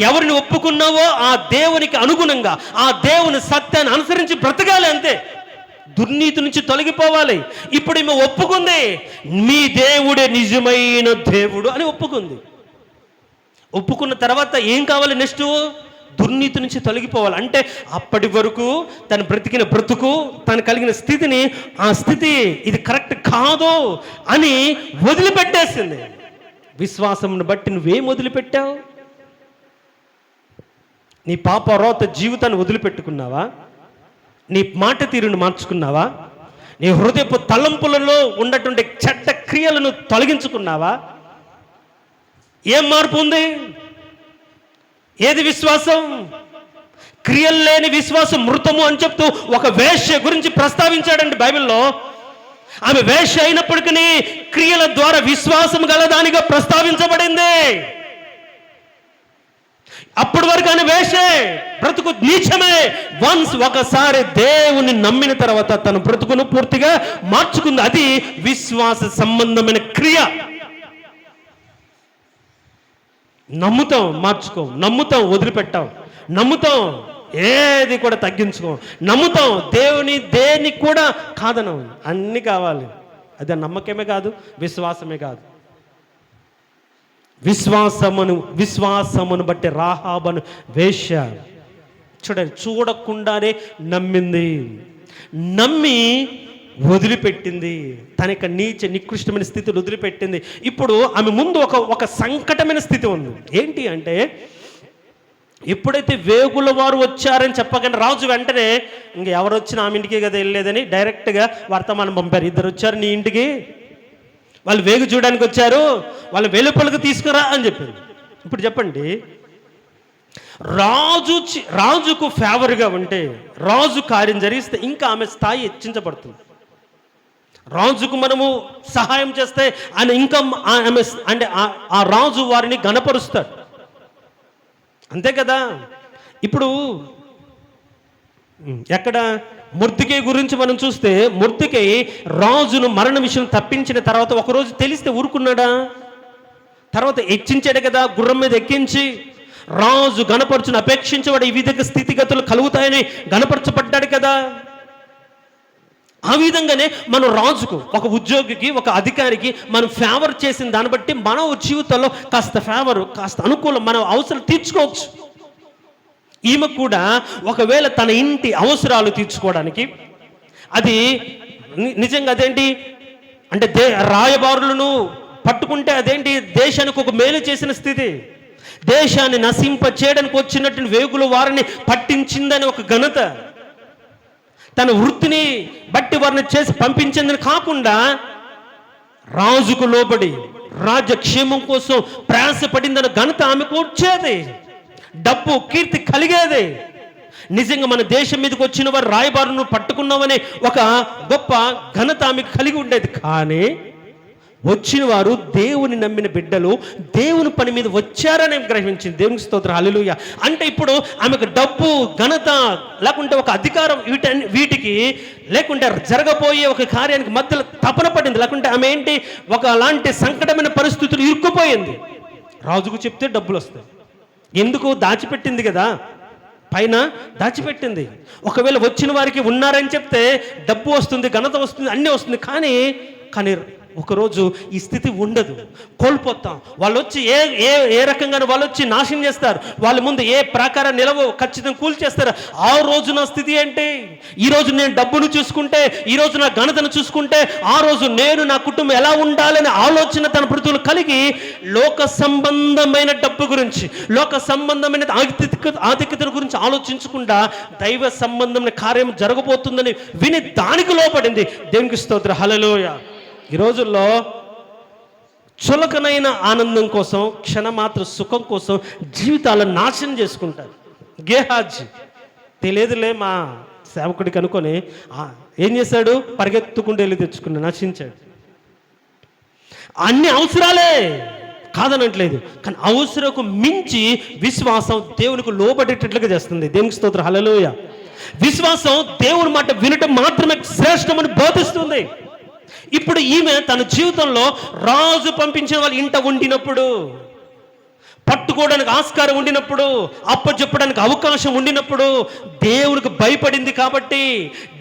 ఎవరిని ఒప్పుకున్నావో ఆ దేవునికి అనుగుణంగా ఆ దేవుని సత్యాన్ని అనుసరించి బ్రతకాలి, అంతే. దుర్నీతి నుంచి తొలగిపోవాలి. ఇప్పుడు ఈమె ఒప్పుకుంది, మీ దేవుడే నిజమైన దేవుడు అని ఒప్పుకుంది. ఒప్పుకున్న తర్వాత ఏం కావాలి? నెక్స్ట్ దుర్నీతి నుంచి తొలగిపోవాలి. అంటే అప్పటి వరకు తను బ్రతికిన బ్రతుకు, తను కలిగిన స్థితిని, ఆ స్థితి ఇది కరెక్ట్ కాదు అని వదిలిపెట్టేసింది. విశ్వాసమును బట్టి నువ్వేం వదిలిపెట్టావు? నీ పాపరోత జీవితాన్ని వదిలిపెట్టుకున్నావా? నీ మాట తీరును మార్చుకున్నావా? నీ హృదయపు తలంపులలో ఉన్నటువంటి చెడ్డ క్రియలను తొలగించుకున్నావా? ఏం మార్పు ఉంది? ఏది విశ్వాసం? క్రియలు లేని విశ్వాసం మృతము అని చెప్తూ ఒక వేశ్య గురించి ప్రస్తావించాడండి బైబిల్లో. ఆమె వేశ్య అయినప్పటికీ క్రియల ద్వారా విశ్వాసం గలదానిగా ప్రస్తావించబడింది. అప్పటి వరకు ఆమె వేశ్యే, బ్రతుకు నీచమే. ఒకసారి దేవుని నమ్మిన తర్వాత తన బ్రతుకును పూర్తిగా మార్చుకుంది. అది విశ్వాస సంబంధమైన క్రియ. నమ్ముతాం, మార్చుకో, నమ్ముతాం, వదిలిపెట్టాం, నమ్ముతాం, ఏది కూడా తగ్గించుకో, నమ్ముతాం, దేన్ని కూడా కాదనం, అన్నీ కావాలి. అది నమ్మకమే కాదు, విశ్వాసమే కాదు. విశ్వాసమును బట్టి రాహాబను వేశ్య చూడండి, చూడకుండానే నమ్మింది, నమ్మి వదిలిపెట్టింది. తన యొక్క నికృష్టమైన స్థితిని వదిలిపెట్టింది. ఇప్పుడు ఆమె ముందు ఒక సంకటమైన స్థితి ఉంది. ఏంటి అంటే, ఎప్పుడైతే వేగుల వారు వచ్చారని చెప్పగానే రాజు వెంటనే ఇంక ఎవరు వచ్చినా ఆమె ఇంటికి కదా వెళ్ళలేదని డైరెక్ట్గా వర్తమానం పంపారు. ఇద్దరు వచ్చారు నీ ఇంటికి, వాళ్ళు వేగు చూడడానికి వచ్చారు, వాళ్ళు వెలుపలకు తీసుకురా అని చెప్పారు. ఇప్పుడు చెప్పండి, రాజుకు ఫేవర్గా ఉంటే, రాజు కార్యం జరిగిస్తే ఇంకా ఆమె స్థాయి హెచ్చించబడుతుంది. రాజుకు మనము సహాయం చేస్తే ఆయన ఇంకా ఆమె అంటే ఆ రాజు వారిని గణపరుస్తాడు, అంతే కదా. ఇప్పుడు ఎక్కడ మొర్దెకై గురించి మనం చూస్తే, మొర్దెకై రాజును మరణ విషయం తప్పించిన తర్వాత ఒకరోజు తెలిస్తే ఊరుకున్నాడా? తర్వాత హెచ్చించాడు కదా, గుర్రం మీద ఎక్కించి రాజు గణపరచును అపేక్షించబడి ఈ విధంగా స్థితిగతులు కలుగుతాయని గణపరచబడ్డాడు కదా. ఆ విధంగానే మనం రాజుకు, ఒక ఉద్యోగికి, ఒక అధికారికి మనం ఫేవర్ చేసిన దాన్ని బట్టి మన జీవితంలో కాస్త ఫేవర్, కాస్త అనుకూలం, మనం అవసరం తీర్చుకోవచ్చు. ఈమె కూడా ఒకవేళ తన ఇంటి అవసరాలు తీర్చుకోవడానికి, అది నిజంగా అదేంటి అంటే రాయబారులను పట్టుకుంటే అదేంటి దేశానికి ఒక మేలు చేసిన స్థితి, దేశాన్ని నశింప చేయడానికి వచ్చినటువంటి వేగుల వారిని పట్టించిందని ఒక ఘనత, తన వృత్తిని బట్టి వారిని చేసి పంపించిందని కాకుండా రాజుకు లోబడి రాజ్యక్షేమం కోసం ప్రయాసపడిందని ఘనత ఆమెకు వచ్చేది, డబ్బు కీర్తి కలిగేది. నిజంగా మన దేశం మీదకి వచ్చిన వారు రాయబారును పట్టుకున్నామనే ఒక గొప్ప ఘనత ఆమెకు కలిగి ఉండేది. కానీ వచ్చిన వారు దేవుని నమ్మిన బిడ్డలు దేవుని పని మీద వచ్చారని గ్రహించింది. దేవునికి స్తోత్రం, హల్లెలూయా. అంటే ఇప్పుడు ఆమెకు డబ్బు, ఘనత, లేకుంటే ఒక అధికారం, వీటికి లేకుంటే జరగబోయే ఒక కార్యానికి మధ్యలో తపన పడింది. లేకుంటే ఆమె ఏంటి, ఒక అలాంటి సంకటమైన పరిస్థితులు ఇరుక్కుపోయింది. రాజుకు చెప్తే డబ్బులు వస్తాయి, ఎందుకు దాచిపెట్టింది కదా. పైన దాచిపెట్టింది. ఒకవేళ వచ్చిన వారికి ఉన్నారని చెప్తే డబ్బు వస్తుంది, ఘనత వస్తుంది, అన్నీ వస్తుంది. కానీ ఒకరోజు ఈ స్థితి ఉండదు, కోల్పోతాం. వాళ్ళు వచ్చి ఏ ఏ ఏ రకంగా వాళ్ళు వచ్చి నాశనం చేస్తారు. వాళ్ళ ముందు ఏ ప్రాకారం నిలవో ఖచ్చితంగా కూల్చేస్తారు. ఆ రోజు నా స్థితి ఏంటి? ఈరోజు నేను డబ్బును చూసుకుంటే, ఈరోజు నా ఘనతను చూసుకుంటే, ఆ రోజు నేను నా కుటుంబం ఎలా ఉండాలనే ఆలోచన తన ప్రతులు కలిగి లోక సంబంధమైన డబ్బు గురించి, లోక సంబంధమైన ఆధిక్యతల గురించి ఆలోచించకుండా దైవ సంబంధమైన కార్యం జరగబోతుందని విని దానికి లోపడింది. దేవునికి స్తోత్రం, హల్లెలూయా. ఈ రోజుల్లో చులకనైన ఆనందం కోసం, క్షణమాత్ర సుఖం కోసం జీవితాలను నాశనం చేసుకుంటారు. గేహాజీ తెలియదులే మా సేవకుడికి అనుకొని ఏం చేశాడు? పరిగెత్తుకుంటూ వెళ్ళి తెచ్చుకుని నశించాడు. అన్ని అవసరాలే కాదనట్లేదు, కానీ అవసరకు మించి విశ్వాసం దేవునికి లోబడేటట్లుగా చేస్తుంది. దేవునికి స్తోత్రం, హల్లెలూయా. విశ్వాసం దేవుని మాట వినటం మాత్రమే శ్రేష్టమని బోధిస్తుంది. ఇప్పుడు ఈమె తన జీవితంలో రాజు పంపించిన వాళ్ళ ఇంట ఉండినప్పుడు, పట్టుకోవడానికి ఆస్కారం ఉండినప్పుడు, అప్పచెప్పడానికి అవకాశం ఉండినప్పుడు దేవునికి భయపడింది కాబట్టి,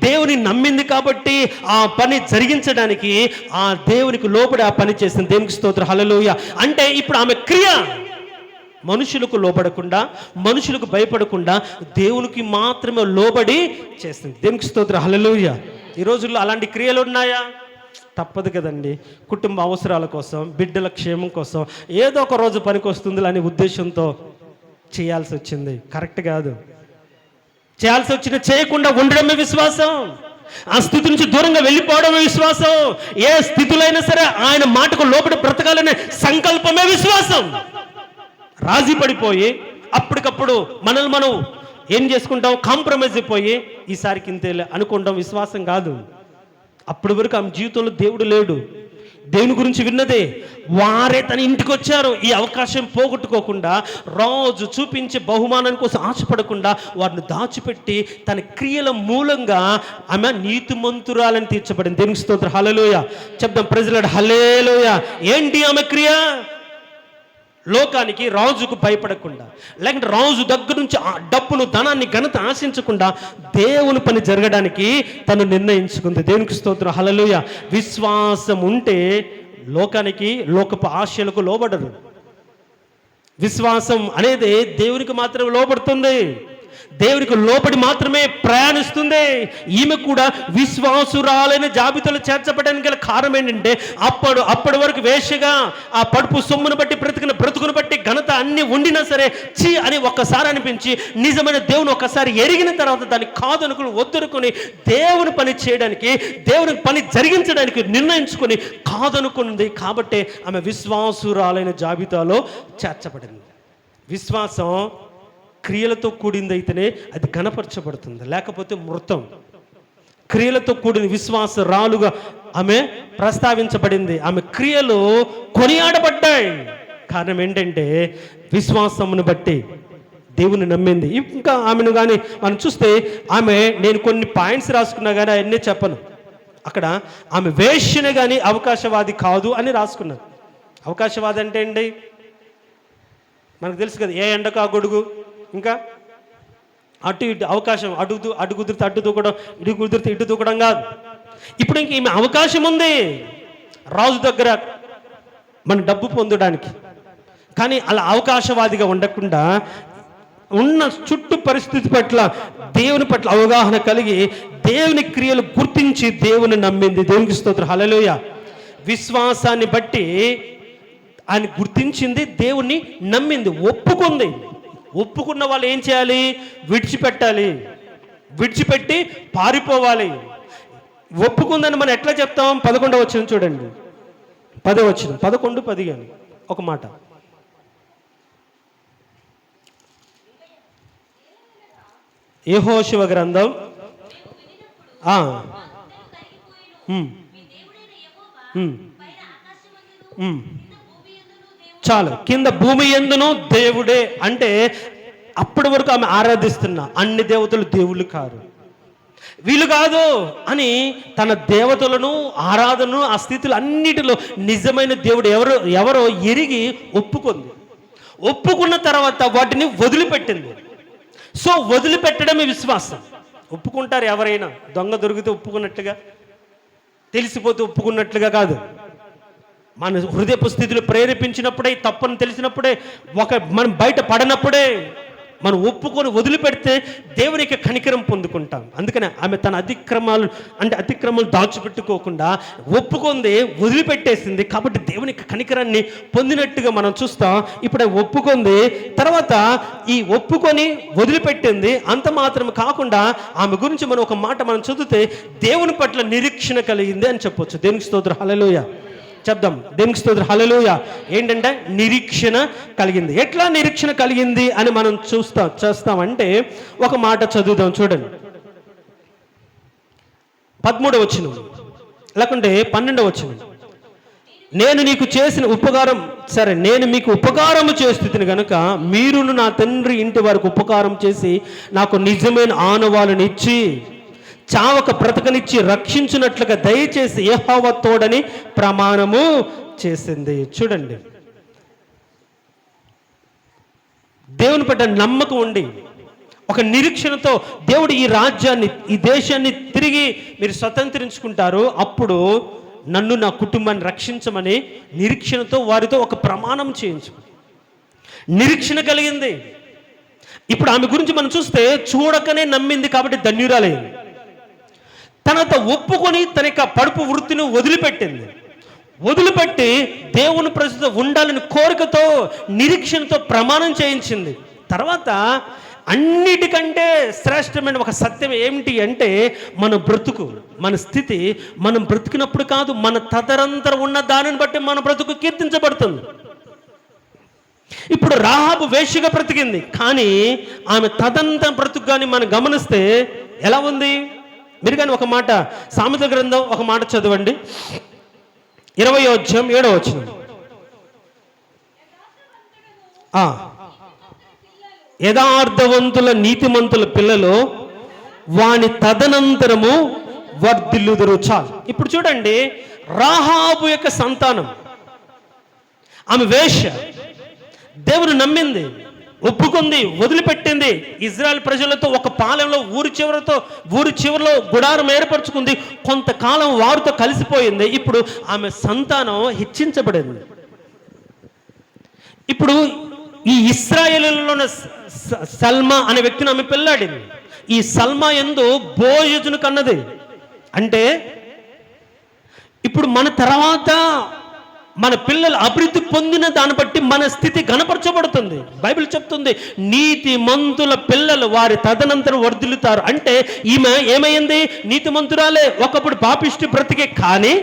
దేవుని నమ్మింది కాబట్టి ఆ పని జరిగించడానికి ఆ దేవునికి లోబడి ఆ పని చేసింది. దేవునికి స్తోత్రం, హల్లెలూయా. అంటే ఇప్పుడు ఆమె క్రియ మనుషులకు లోబడకుండా, మనుషులకు భయపడకుండా దేవునికి మాత్రమే లోబడి చేస్తుంది. దేవునికి స్తోత్రం, హల్లెలూయా. ఈ రోజుల్లో అలాంటి క్రియలు ఉన్నాయా? తప్పదు కదండి. కుటుంబ అవసరాల కోసం, బిడ్డల క్షేమం కోసం ఏదో ఒక రోజు పనికి వస్తుంది అనే ఉద్దేశంతో చేయాల్సి వచ్చింది. కరెక్ట్ కాదు. చేయాల్సి వచ్చిన చేయకుండా ఉండడమే విశ్వాసం. ఆ స్థితి నుంచి దూరంగా వెళ్ళిపోవడమే విశ్వాసం. ఏ స్థితిలో అయినా సరే ఆయన మాటకు లోబడి బ్రతకాలనే సంకల్పమే విశ్వాసం. రాజీ పడిపోయి అప్పటికప్పుడు మనల్ని మనం ఏం చేసుకుంటాం? కాంప్రమైజ్ అయిపోయి ఈసారికి ఇంతేలే అనుకుంటాం విశ్వాసం కాదు. అప్పటి వరకు ఆమె జీవితంలో దేవుడు లేడు. దేవుని గురించి విన్నదే. వారే తన ఇంటికి వచ్చారు. ఈ అవకాశం పోగొట్టుకోకుండా, రాజు చూపించే బహుమానం కోసం ఆశపడకుండా వారిని దాచిపెట్టి తన క్రియల మూలంగా ఆమె నీతిమంతురాలని తీర్చబడింది. దేవునికి స్తోత్రం, హల్లెలూయా. చెప్దాం, ప్రైజ్ లార్డ్, హల్లెలూయా. ఏంటి ఆమె క్రియ? లోకానికి, రాజుకు భయపడకుండా, లేకుంటే రాజు దగ్గర నుంచి డబ్బును, ధనాన్ని, ఘనత ఆశించకుండా దేవుని పని జరగడానికి తను నిర్ణయించుకుంది. దేవునికి స్తోత్రం, హల్లెలూయా. విశ్వాసం ఉంటే లోకానికి, లోకపు ఆశలకు లోబడరు. విశ్వాసం అనేది దేవునికి మాత్రమే లోబడుతుంది, దేవునికి లోబడి మాత్రమే ప్రయాణిస్తుంది. ఈమె కూడా విశ్వాసురాలైన జాబితాలో చేర్చబడడానికి గల కారణం ఏంటంటే, అప్పటి వరకు వేషగా ఆ పడుపు సొమ్మును బట్టి బ్రతుకును బట్టి ఘనత అన్ని ఉండినా సరే చీ అని ఒక్కసారి అనిపించి, నిజమైన దేవుని ఒక్కసారి ఎరిగిన తర్వాత దాన్ని కాదనుకుని వద్దనుకుని దేవుని పని చేయడానికి, దేవుని పని జరిగించడానికి నిర్ణయించుకొని కాదనుకుంది. కాబట్టి ఆమె విశ్వాసురాలైన జాబితాలో చేర్చబడింది. విశ్వాసం క్రియలతో కూడిందైతేనే అది ఘనపరచబడుతుంది, లేకపోతే మృతం. క్రియలతో కూడిన విశ్వాసరాలుగా ఆమె ప్రస్తావించబడింది. ఆమె క్రియలు కొనియాడబడ్డాయి. కారణం ఏంటంటే విశ్వాసమును బట్టి దేవుని నమ్మింది. ఇంకా ఆమెను కానీ మనం చూస్తే, నేను కొన్ని పాయింట్స్ రాసుకున్నా కానీ అవన్నీ చెప్పను. అక్కడ ఆమె వేశ్యనే కానీ అవకాశవాది కాదు అని రాసుకున్నాను. అవకాశవాది అంటే ఏంటి మనకు తెలుసు కదా. ఏ ఎండకు ఆ గొడుగు, ఇంకా అటు ఇటు అవకాశం, అటు కుదిరితే అటు దూకడం, ఇటు కుదిరితే ఇటు దూకడం కాదు. ఇప్పుడు ఇంక ఈమె అవకాశం ఉంది రాజు దగ్గర మన డబ్బు పొందడానికి. కానీ అలా అవకాశవాదిగా ఉండకుండా ఉన్న చుట్టూ పరిస్థితి పట్ల, దేవుని పట్ల అవగాహన కలిగి దేవుని క్రియలు గుర్తించి దేవుని నమ్మింది. దేవునికి స్తోత్రం, హల్లెలూయా. విశ్వాసాన్ని బట్టి ఆయన గుర్తించింది, దేవుణ్ణి నమ్మింది, ఒప్పుకుంది. ఒప్పుకున్న వాళ్ళు ఏం చేయాలి? విడిచిపెట్టాలి, విడిచిపెట్టి పారిపోవాలి. ఒప్పుకుందని మనం ఎట్లా చెప్తాం? 11వ వచనం చూడండి, 10వ వచనం, 11, 15 ఒక మాట. యెహోషువ గ్రంథం చాలు. కింద భూమి యందును దేవుడే అంటే అప్పటి వరకు ఆమె ఆరాధిస్తున్న అన్ని దేవతలు దేవుళ్ళు కారు, వీళ్ళు కాదు అని తన దేవతలను, ఆరాధనను, ఆ స్థితులు అన్నిటిలో నిజమైన దేవుడు ఎవరో ఎరిగి ఒప్పుకుంది. ఒప్పుకున్న తర్వాత వాటిని వదిలిపెట్టింది. సో వదిలిపెట్టడమే విశ్వాసం. ఒప్పుకుంటారు ఎవరైనా, దొంగ దొరికితే ఒప్పుకున్నట్లుగా, తెలిసిపోతే ఒప్పుకున్నట్లుగా కాదు. మన హృదయపు స్థితిలో ప్రేరేపించినప్పుడే, తప్పని తెలిసినప్పుడే, మనం బయట పడినప్పుడే మనం ఒప్పుకొని వదిలిపెడితే దేవునికి కనికరం పొందుకుంటాం. అందుకనే ఆమె తన అతిక్రమాలు దాచిపెట్టుకోకుండా ఒప్పుకుంది, వదిలిపెట్టేసింది. కాబట్టి దేవునికి కనికరాన్ని పొందినట్టుగా మనం చూస్తాం. ఇప్పుడు ఒప్పుకుంది, తర్వాత ఈ ఒప్పుకొని వదిలిపెట్టింది. అంత మాత్రం కాకుండా ఆమె గురించి మనం ఒక మాట మనం చదివితే దేవుని పట్ల నిరీక్షణ కలిగింది అని చెప్పొచ్చు. దేవునికి స్తోత్రం, హల్లెలూయా చెప్దాం. దేవునికి స్తోత్రం, హల్లెలూయా. ఏంటంటే నిరీక్షణ కలిగింది. ఎట్లా నిరీక్షణ కలిగింది అని మనం చేస్తామంటే ఒక మాట చదువుదాం, చూడండి. 13వ వచనం లేకుంటే 12వ వచనం. నేను నీకు చేసిన ఉపకారం, సరే నేను మీకు ఉపకారము చేస్తుంది కనుక మీరును నా తండ్రి ఇంటి వారికి ఉపకారం చేసి నాకు నిజమైన ఆనవాళ్ళని ఇచ్చి చావక బ్రతకనిచ్చి రక్షించున్నట్లుగా దయచేసి యెహోవా తోడని ప్రమాణము చేసింది. చూడండి, దేవుని పట్ల నమ్మకం ఉండి ఒక నిరీక్షణతో దేవుడు ఈ రాజ్యాన్ని, ఈ దేశాన్ని తిరిగి మీరు స్వతంత్రించుకుంటారు, అప్పుడు నన్ను నా కుటుంబాన్ని రక్షించమని నిరీక్షణతో వారితో ఒక ప్రమాణం చేయించు. నిరీక్షణ కలిగింది. ఇప్పుడు ఆమె గురించి మనం చూస్తే చూడకనే నమ్మింది కాబట్టి ధన్యురాలైంది. తనతో ఒప్పుకొని తన యొక్క పడుపు వృత్తిని వదిలిపెట్టి దేవుని ప్రజలతో ఉండాలని కోరికతో, నిరీక్షణతో ప్రమాణం చేయించింది. తర్వాత అన్నిటికంటే శ్రేష్టమైన ఒక సత్యం ఏమిటి అంటే మన బ్రతుకు, మన స్థితి, మనం బ్రతికినప్పుడు కాదు, మన తదనంతరం ఉన్న దానిని బట్టి మన బ్రతుకు కీర్తించబడుతుంది. ఇప్పుడు రాహాబు వేశ్యగా బ్రతికింది, కానీ ఆమె తదనంతరం బ్రతుకు కానీ మనం గమనిస్తే ఎలా ఉంది? మీరు కానీ ఒక మాట సామెతల గ్రంథం ఒక మాట చదవండి, 20వ అధ్యాయం 7వ వచనం. యథార్థవంతుల నీతిమంతుల పిల్లలు వాని తదనంతరము వర్ధిల్లుదురు. చాలు. ఇప్పుడు చూడండి, రాహాబు యొక్క సంతానం, ఆమె వేశ్య, దేవుని నమ్మింది, ఒప్పుకుంది, వదిలిపెట్టింది. ఇజ్రాయెల్ ప్రజలతో ఒక పాలెంలో ఊరి చివరిలో గుడారం ఏర్పరచుకుంది. కొంతకాలం వారితో కలిసిపోయింది. ఇప్పుడు ఆమె సంతానం హెచ్చించబడింది. ఇప్పుడు ఈ ఇశ్రాయేలులో సల్మా అనే వ్యక్తిని ఆమె పెళ్ళాడింది. ఈ సల్మా యందు బోయజును కన్నది. అంటే ఇప్పుడు మన తర్వాత మన పిల్లలు అభివృద్ధి పొందిన దాన్ని బట్టి మన స్థితి గణపరచబడుతుంది. బైబిల్ చెప్తుంది, నీతిమంతుల పిల్లలు వారి తదనంతరం వర్ధిల్లుతారు. అంటే ఈమె ఏమైంది? నీతిమంతురాలే, ఒకప్పుడు పాపిష్టి బ్రతికే. కానీ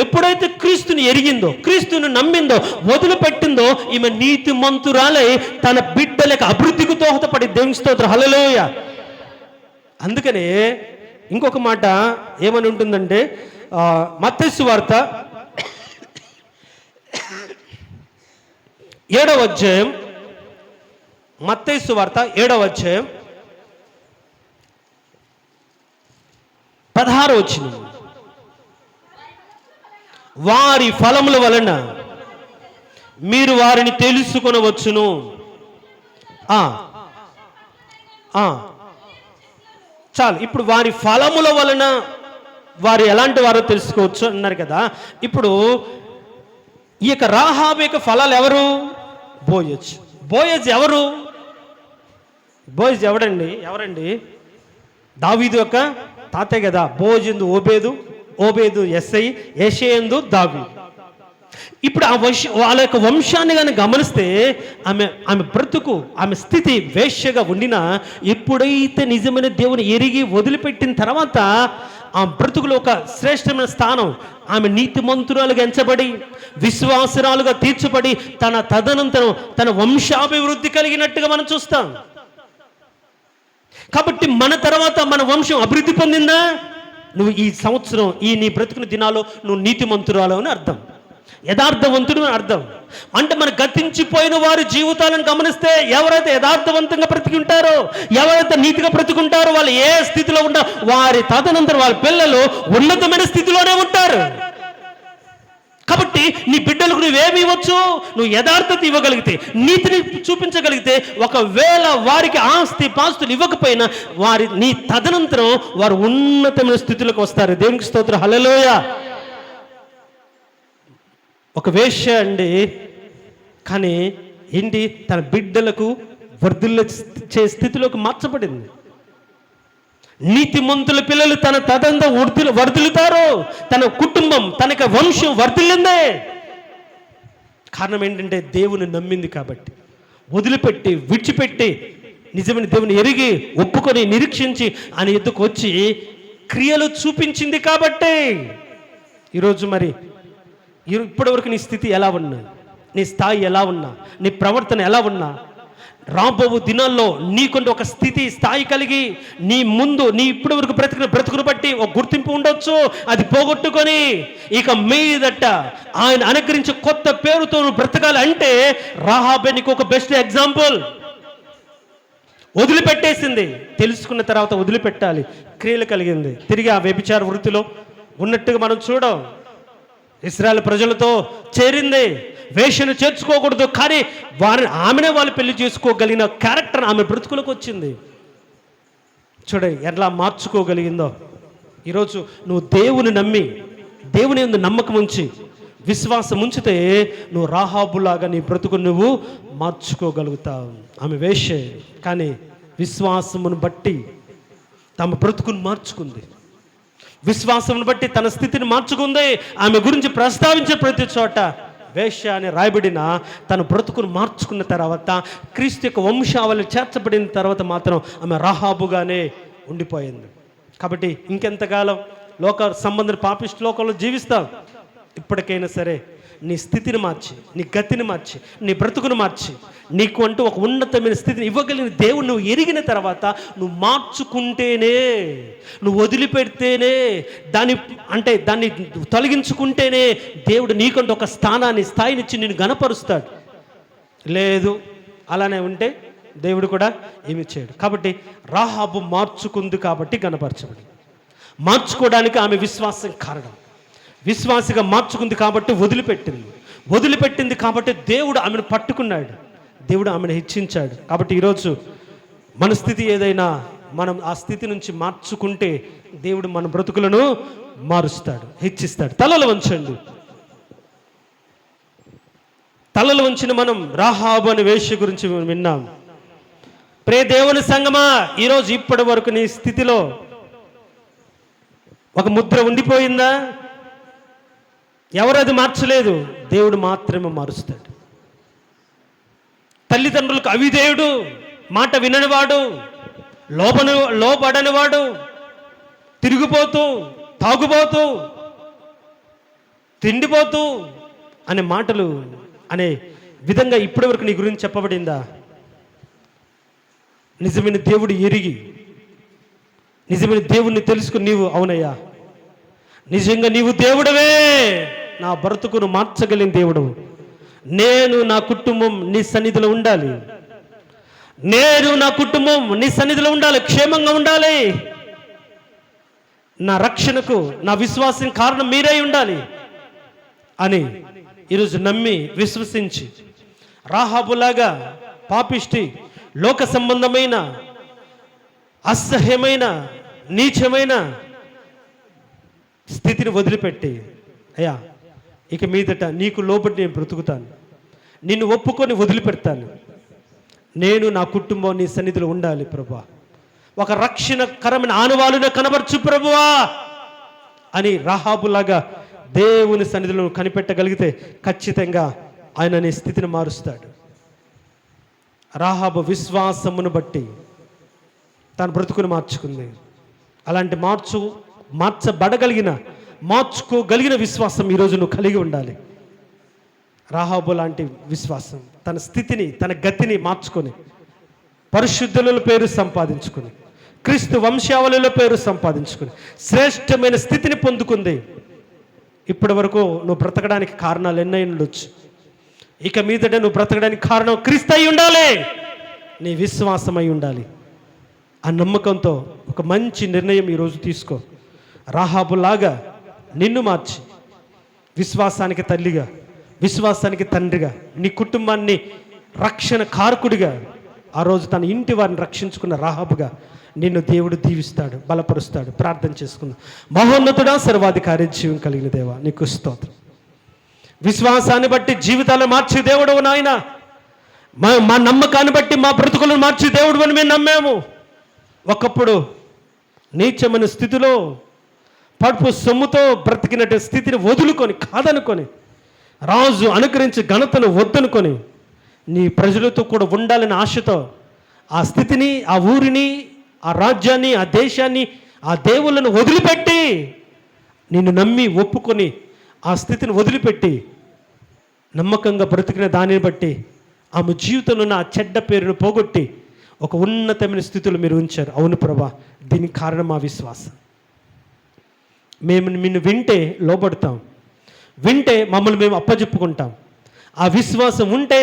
ఎప్పుడైతే క్రీస్తుని ఎరిగిందో, క్రీస్తుని నమ్మిందో, వదిలిపెట్టిందో, ఈమె నీతిమంతురాలే తన బిడ్డలకు అభివృద్ధికి దోహదపడి. దేవుని స్తోత్రం, హల్లెలూయా. అందుకనే ఇంకొక మాట ఏమని ఉంటుందంటే, మత్తయి సువార్త 7వ అధ్యాయం, మత్తయి సువార్త 7వ అధ్యాయం 16వ వచనం. వారి ఫలముల వలన మీరు వారిని తెలుసుకొనవచ్చును. చాలు. ఇప్పుడు వారి ఫలముల వలన వారు ఎలాంటి వారో తెలుసుకోవచ్చు అన్నారు కదా. ఇప్పుడు ఈ యొక్క రాహాబు యొక్క ఫలాలు ఎవరు? బోయజ్ ఎవరు? బోయజ్ ఎవరండి? దావీదు యొక్క తాతయ్య కదా. బోయజు ఓబేదు యెస్సై, యెషయందు దావీదు. ఇప్పుడు వాళ్ళ యొక్క వంశాన్ని కానీ గమనిస్తే ఆమె బ్రతుకు, ఆమె స్థితి వేశ్యగా ఉండినా ఎప్పుడైతే నిజమైన దేవుని ఎరిగి వదిలిపెట్టిన తర్వాత ఆ బ్రతుకులో ఒక శ్రేష్టమైన స్థానం, ఆమె నీతిమంతురాలుగా ఎంచబడి విశ్వాసరాలుగా తీర్చబడి తన తదనంతరం తన వంశాభివృద్ధి కలిగినట్టుగా మనం చూస్తాం. కాబట్టి మన తర్వాత మన వంశం అభివృద్ధి పొందిందా? నువ్వు ఈ సంవత్సరం నీ బ్రతుకుని దినాల్లో నువ్వు నీతిమంతురాలు అని అర్థం, యథార్థవంతుడు అని అర్థం. అంటే మన గతించిపోయిన వారి జీవితాలను గమనిస్తే ఎవరైతే యథార్థవంతంగా బ్రతికి ఉంటారో, ఎవరైతే నీతిగా బ్రతికుంటారో, వాళ్ళు ఏ స్థితిలో ఉంటారో వారి తదనంతరం వాళ్ళ పిల్లలు ఉన్నతమైన స్థితిలోనే ఉంటారు. కాబట్టి కాబట్టి నీ బిడ్డలకు నువ్వేమి ఇవ్వచ్చు? నువ్వు యథార్థత ఇవ్వగలిగితే, నీతిని చూపించగలిగితే, ఒకవేళ వారికి ఆస్తి పాస్తులు ఇవ్వకపోయినా నీ తదనంతరం వారు ఉన్నతమైన స్థితిలోకి వస్తారు. దేవునికి స్తోత్రం, హల్లెలూయా. ఒక వేశ్య అండి, కానీ ఏంటి, తన బిడ్డలకు వర్ధిల్లే స్థితిలోకి మార్చబడింది. నీతిమంతుల పిల్లలు తన తదంత వర్ధిల్లుతారు, తన కుటుంబం, తనకి వంశం వర్ధిల్లిందే. కారణం ఏంటంటే దేవుని నమ్మింది కాబట్టి, వదిలిపెట్టి విడిచిపెట్టి నిజమైన దేవుని ఎరిగి ఒప్పుకొని నిరీక్షించి ఆయన ఎద్దుకు వచ్చి క్రియలు చూపించింది కాబట్టి. ఈరోజు మరి ఇప్పటివరకు నీ స్థితి ఎలా ఉన్నా, నీ స్థాయి ఎలా ఉన్నా, నీ ప్రవర్తన ఎలా ఉన్నా, రాబో దినాల్లో నీకుంటూ ఒక స్థాయి కలిగి నీ ముందు నీ ఇప్పటి వరకు బ్రతుకును బట్టి ఒక గుర్తింపు ఉండొచ్చు. అది పోగొట్టుకొని ఇక మీదట ఆయన అనుకరించే కొత్త పేరుతో నువ్వు బ్రతకాలి అంటే రాహాబే నీకు ఒక బెస్ట్ ఎగ్జాంపుల్. వదిలిపెట్టేసింది, తెలుసుకున్న తర్వాత వదిలిపెట్టాలి, క్రియలు కలిగింది. తిరిగి ఆ వ్యభిచార వృత్తిలో ఉన్నట్టుగా మనం చూడం. ఇశ్రాయేలు ప్రజలతో చేరింది, వేషను చేర్చుకోకూడదు, కానీ ఆమెనే వాళ్ళు పెళ్లి చేసుకోగలిగిన క్యారెక్టర్ ఆమె బ్రతుకులకు వచ్చింది. చూడండి ఎట్లా మార్చుకోగలిగిందో. ఈరోజు నువ్వు దేవుని నమ్మి, దేవుని యందు నమ్మకం ఉంచి, విశ్వాసం ఉంచితే నువ్వు రాహాబులాగా నీ బ్రతుకు నువ్వు మార్చుకోగలుగుతావు. ఆమె వేషే, కానీ విశ్వాసమును బట్టి తమ బ్రతుకును మార్చుకుంది. విశ్వాసమును బట్టి తన స్థితిని మార్చుకుంది. ఆమె గురించి ప్రస్తావించే ప్రతి చోట వేశ్య అని రాయబడిన తన బ్రతుకును మార్చుకున్న తర్వాత, క్రీస్తు యొక్క వంశావళి చేర్చబడిన తర్వాత మాత్రం ఆమె రాహాబుగానే ఉండిపోయింది. కాబట్టి ఇంకెంతకాలం లోక సంబంధ పాపిష్టి లోకంలో జీవిస్తాం? ఇప్పటికైనా సరే నీ స్థితిని మార్చి, నీ గతిని మార్చి, నీ బ్రతుకును మార్చి, నీకు అంటూ ఒక ఉన్నతమైన స్థితిని ఇవ్వగలిగిన దేవుడు నువ్వు ఎరిగిన తర్వాత నువ్వు మార్చుకుంటేనే, నువ్వు వదిలిపెడితేనే, దాన్ని తొలగించుకుంటేనే దేవుడు నీకంటూ ఒక స్థాయినిచ్చి నిన్ను గణపరుస్తాడు. లేదు అలానే ఉంటే దేవుడు కూడా ఏమి చేయడు. కాబట్టి రాహాబు మార్చుకుంది కాబట్టి గణపరచబడి, మార్చుకోవడానికి ఆమె విశ్వాసం కారణం. విశ్వాసిగా మార్చుకుంది కాబట్టి వదిలిపెట్టింది కాబట్టి దేవుడు ఆమెను పట్టుకున్నాడు, దేవుడు ఆమెను హెచ్చించాడు. కాబట్టి ఈరోజు మన స్థితి ఏదైనా మనం ఆ స్థితి నుంచి మార్చుకుంటే దేవుడు మన బ్రతుకులను మారుస్తాడు, హెచ్చిస్తాడు. తలలు వంచండి. తలలు వంచిన మనం రాహాబు అనే వేశ్య గురించి విన్నాం. ప్రియ దేవుని సంగమా, ఈరోజు ఇప్పటి వరకు నీ స్థితిలో ఒక ముద్ర ఉండిపోయిందా? ఎవరు అది మార్చలేదు, దేవుడు మాత్రమే మారుస్తాడు. తల్లిదండ్రులకు అవిధేయుడు, మాట విననివాడు, లోబడనివాడు, తిరిగిపోతూ, తాగుబోతూ, తిండిపోతూ అనే మాటలు అనే విధంగా ఇప్పటి వరకు నీ గురించి చెప్పబడిందా? నిజమైన దేవుడు ఎరిగి, నిజమైన దేవుణ్ణి తెలుసుకుని నీవు అవునయ్యా నిజంగా నీవు దేవుడవే, నా బ్రతుకును మార్చగలిగిన దేవుడు, నేను నా కుటుంబం నీ సన్నిధిలో ఉండాలి, నేను నా కుటుంబం నీ సన్నిధిలో ఉండాలి, క్షేమంగా ఉండాలి, నా రక్షణకు నా విశ్వాసం కారణం మీరై ఉండాలి అని ఈరోజు నమ్మి విశ్వసించి రాహాబులాగా పాపిష్టి లోక సంబంధమైన అసహ్యమైన నీచమైన స్థితిని వదిలిపెట్టి, అయ్యా ఇక మీదట నీకు లోబడి నేను బ్రతుకుతాను, నిన్ను ఒప్పుకొని వదిలిపెడతాను, నేను నా కుటుంబం నీ సన్నిధిలో ఉండాలి ప్రభువా, ఒక రక్షణకరమైన ఆనవాలునే కనబరచు ప్రభువా అని రాహాబులాగా దేవుని సన్నిధిలో కనిపెట్టగలిగితే ఖచ్చితంగా ఆయన నీ స్థితిని మారుస్తాడు. రాహాబు విశ్వాసమును బట్టి తన బ్రతుకుని మార్చుకుంది. అలాంటి మార్చుకోగలిగిన విశ్వాసం ఈరోజు నువ్వు కలిగి ఉండాలి. రాహాబు లాంటి విశ్వాసం, తన స్థితిని తన గతిని మార్చుకొని పరిశుద్ధులలో పేరు సంపాదించుకుని, క్రీస్తు వంశావళిలో పేరు సంపాదించుకుని శ్రేష్టమైన స్థితిని పొందుకుంది. ఇప్పటి వరకు నువ్వు బ్రతకడానికి కారణాలు ఎన్నై ఉండొచ్చు, ఇక మీదట నువ్వు బ్రతకడానికి కారణం క్రీస్తు అయి ఉండాలి, నీ విశ్వాసమై ఉండాలి. ఆ నమ్మకంతో ఒక మంచి నిర్ణయం ఈరోజు తీసుకో. రాహాబులాగా నిన్ను మార్చి విశ్వాసానికి తల్లిగా, విశ్వాసానికి తండ్రిగా, నీ కుటుంబాన్ని రక్షణ కారకుడిగా, ఆ రోజు తన ఇంటి వారిని రక్షించుకున్న రాహాబుగా నిన్ను దేవుడు దీవిస్తాడు, బలపరుస్తాడు. ప్రార్థన చేసుకుందాం. మహోన్నతుడా, సర్వాధికారి, జీవం కలిగిన దేవా, నీకు స్తోత్రం. విశ్వాసాన్ని బట్టి జీవితాలను మార్చి దేవుడు నాయన, మా నమ్మకాన్ని బట్టి మా బ్రతుకులను మార్చి దేవుడు అని మేము నమ్మాము. ఒకప్పుడు నీచమైన స్థితిలో పడుపు సొమ్ముతో బ్రతికినట్టు స్థితిని వదులుకొని, కాదనుకొని, రాజు అనుకరించి ఘనతను వద్దనుకొని నీ ప్రజలతో కూడా ఉండాలని ఆశతో ఆ స్థితిని, ఆ ఊరిని, ఆ రాజ్యాన్ని, ఆ దేశాన్ని, ఆ దేవుళ్ళను వదిలిపెట్టి నిన్ను నమ్మి ఒప్పుకొని ఆ స్థితిని వదిలిపెట్టి నమ్మకంగా బ్రతికిన దానిని బట్టి ఆమె జీవితంలో ఉన్న ఆ చెడ్డ పేరును పోగొట్టి ఒక ఉన్నతమైన స్థితిలో మీరు ఉంచారు. అవును ప్రభా, దీనికి కారణం మా విశ్వాసం. మేము నిన్ను వింటే లోబడతాం, వింటే మమ్మల్ని మేము అప్పచెప్పుకుంటాం. ఆ విశ్వాసం ఉంటే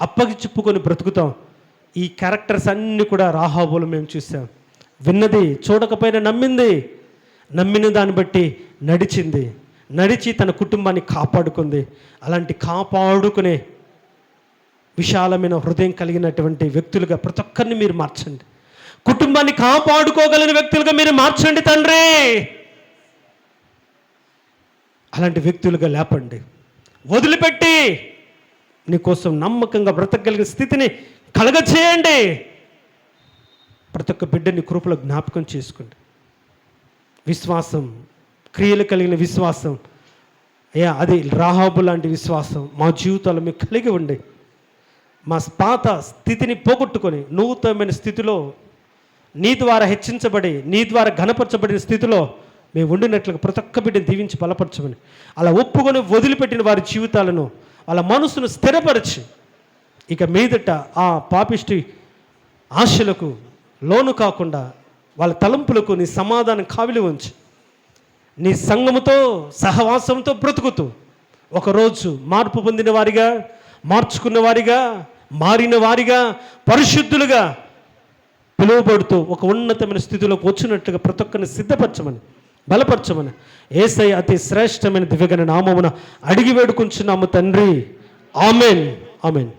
అప్పచెప్పుకొని బ్రతుకుతాం. ఈ క్యారెక్టర్స్ అన్నీ కూడా రాహాబులో మేము చూసాం. విన్నది చూడకపోయినా నమ్మింది, నమ్మిన దాన్ని బట్టి నడిచింది, నడిచి తన కుటుంబాన్ని కాపాడుకుంది. అలాంటి కాపాడుకునే విశాలమైన హృదయం కలిగినటువంటి వ్యక్తులుగా ప్రతి ఒక్కరిని మీరు మార్చండి. కుటుంబాన్ని కాపాడుకోగలిగిన వ్యక్తులుగా మీరు మార్చండి తండ్రి. అలాంటి వ్యక్తులుగా లేపండి. వదిలిపెట్టి నీకోసం నమ్మకంగా బ్రతకగలిగిన స్థితిని కలగచేయండి. ప్రతి ఒక్క బిడ్డని కృపలో జ్ఞాపకం చేసుకోండి. విశ్వాసం, క్రియలు కలిగిన విశ్వాసం, అయ్యా అది రాహాబు లాంటి విశ్వాసం మా జీవితాల్లో మీకు కలిగి ఉండి మా పాత స్థితిని పోగొట్టుకొని నూతనమైన స్థితిలో నీ ద్వారా హెచ్చించబడి, నీ ద్వారా ఘనపరచబడిన స్థితిలో మేము ఉండినట్లుగా ప్రతి ఒక్క బిడ్డను దీవించి బలపరచమని, అలా ఒప్పుకొని వదిలిపెట్టిన వారి జీవితాలను, వాళ్ళ మనసును స్థిరపరిచి ఇక మీదట ఆ పాపిష్టి ఆశలకు లోను కాకుండా వాళ్ళ తలంపులకు నీ సమాధానం కావిలి ఉంచి నీ సంఘముతో సహవాసంతో బ్రతుకుతూ ఒకరోజు మార్పు పొందిన వారిగా, మార్చుకున్న వారిగా, మారిన వారిగా, పరిశుద్ధులుగా పిలువబడుతూ ఒక ఉన్నతమైన స్థితిలోకి వచ్చినట్లుగా ప్రతి ఒక్కరిని సిద్ధపరచమని, బలపరచమని యేసయ్య అతి శ్రేష్టమైన దివ్యగణ నామమున అడిగి వేడుకుంటున్నాము తండ్రి. Amen, amen.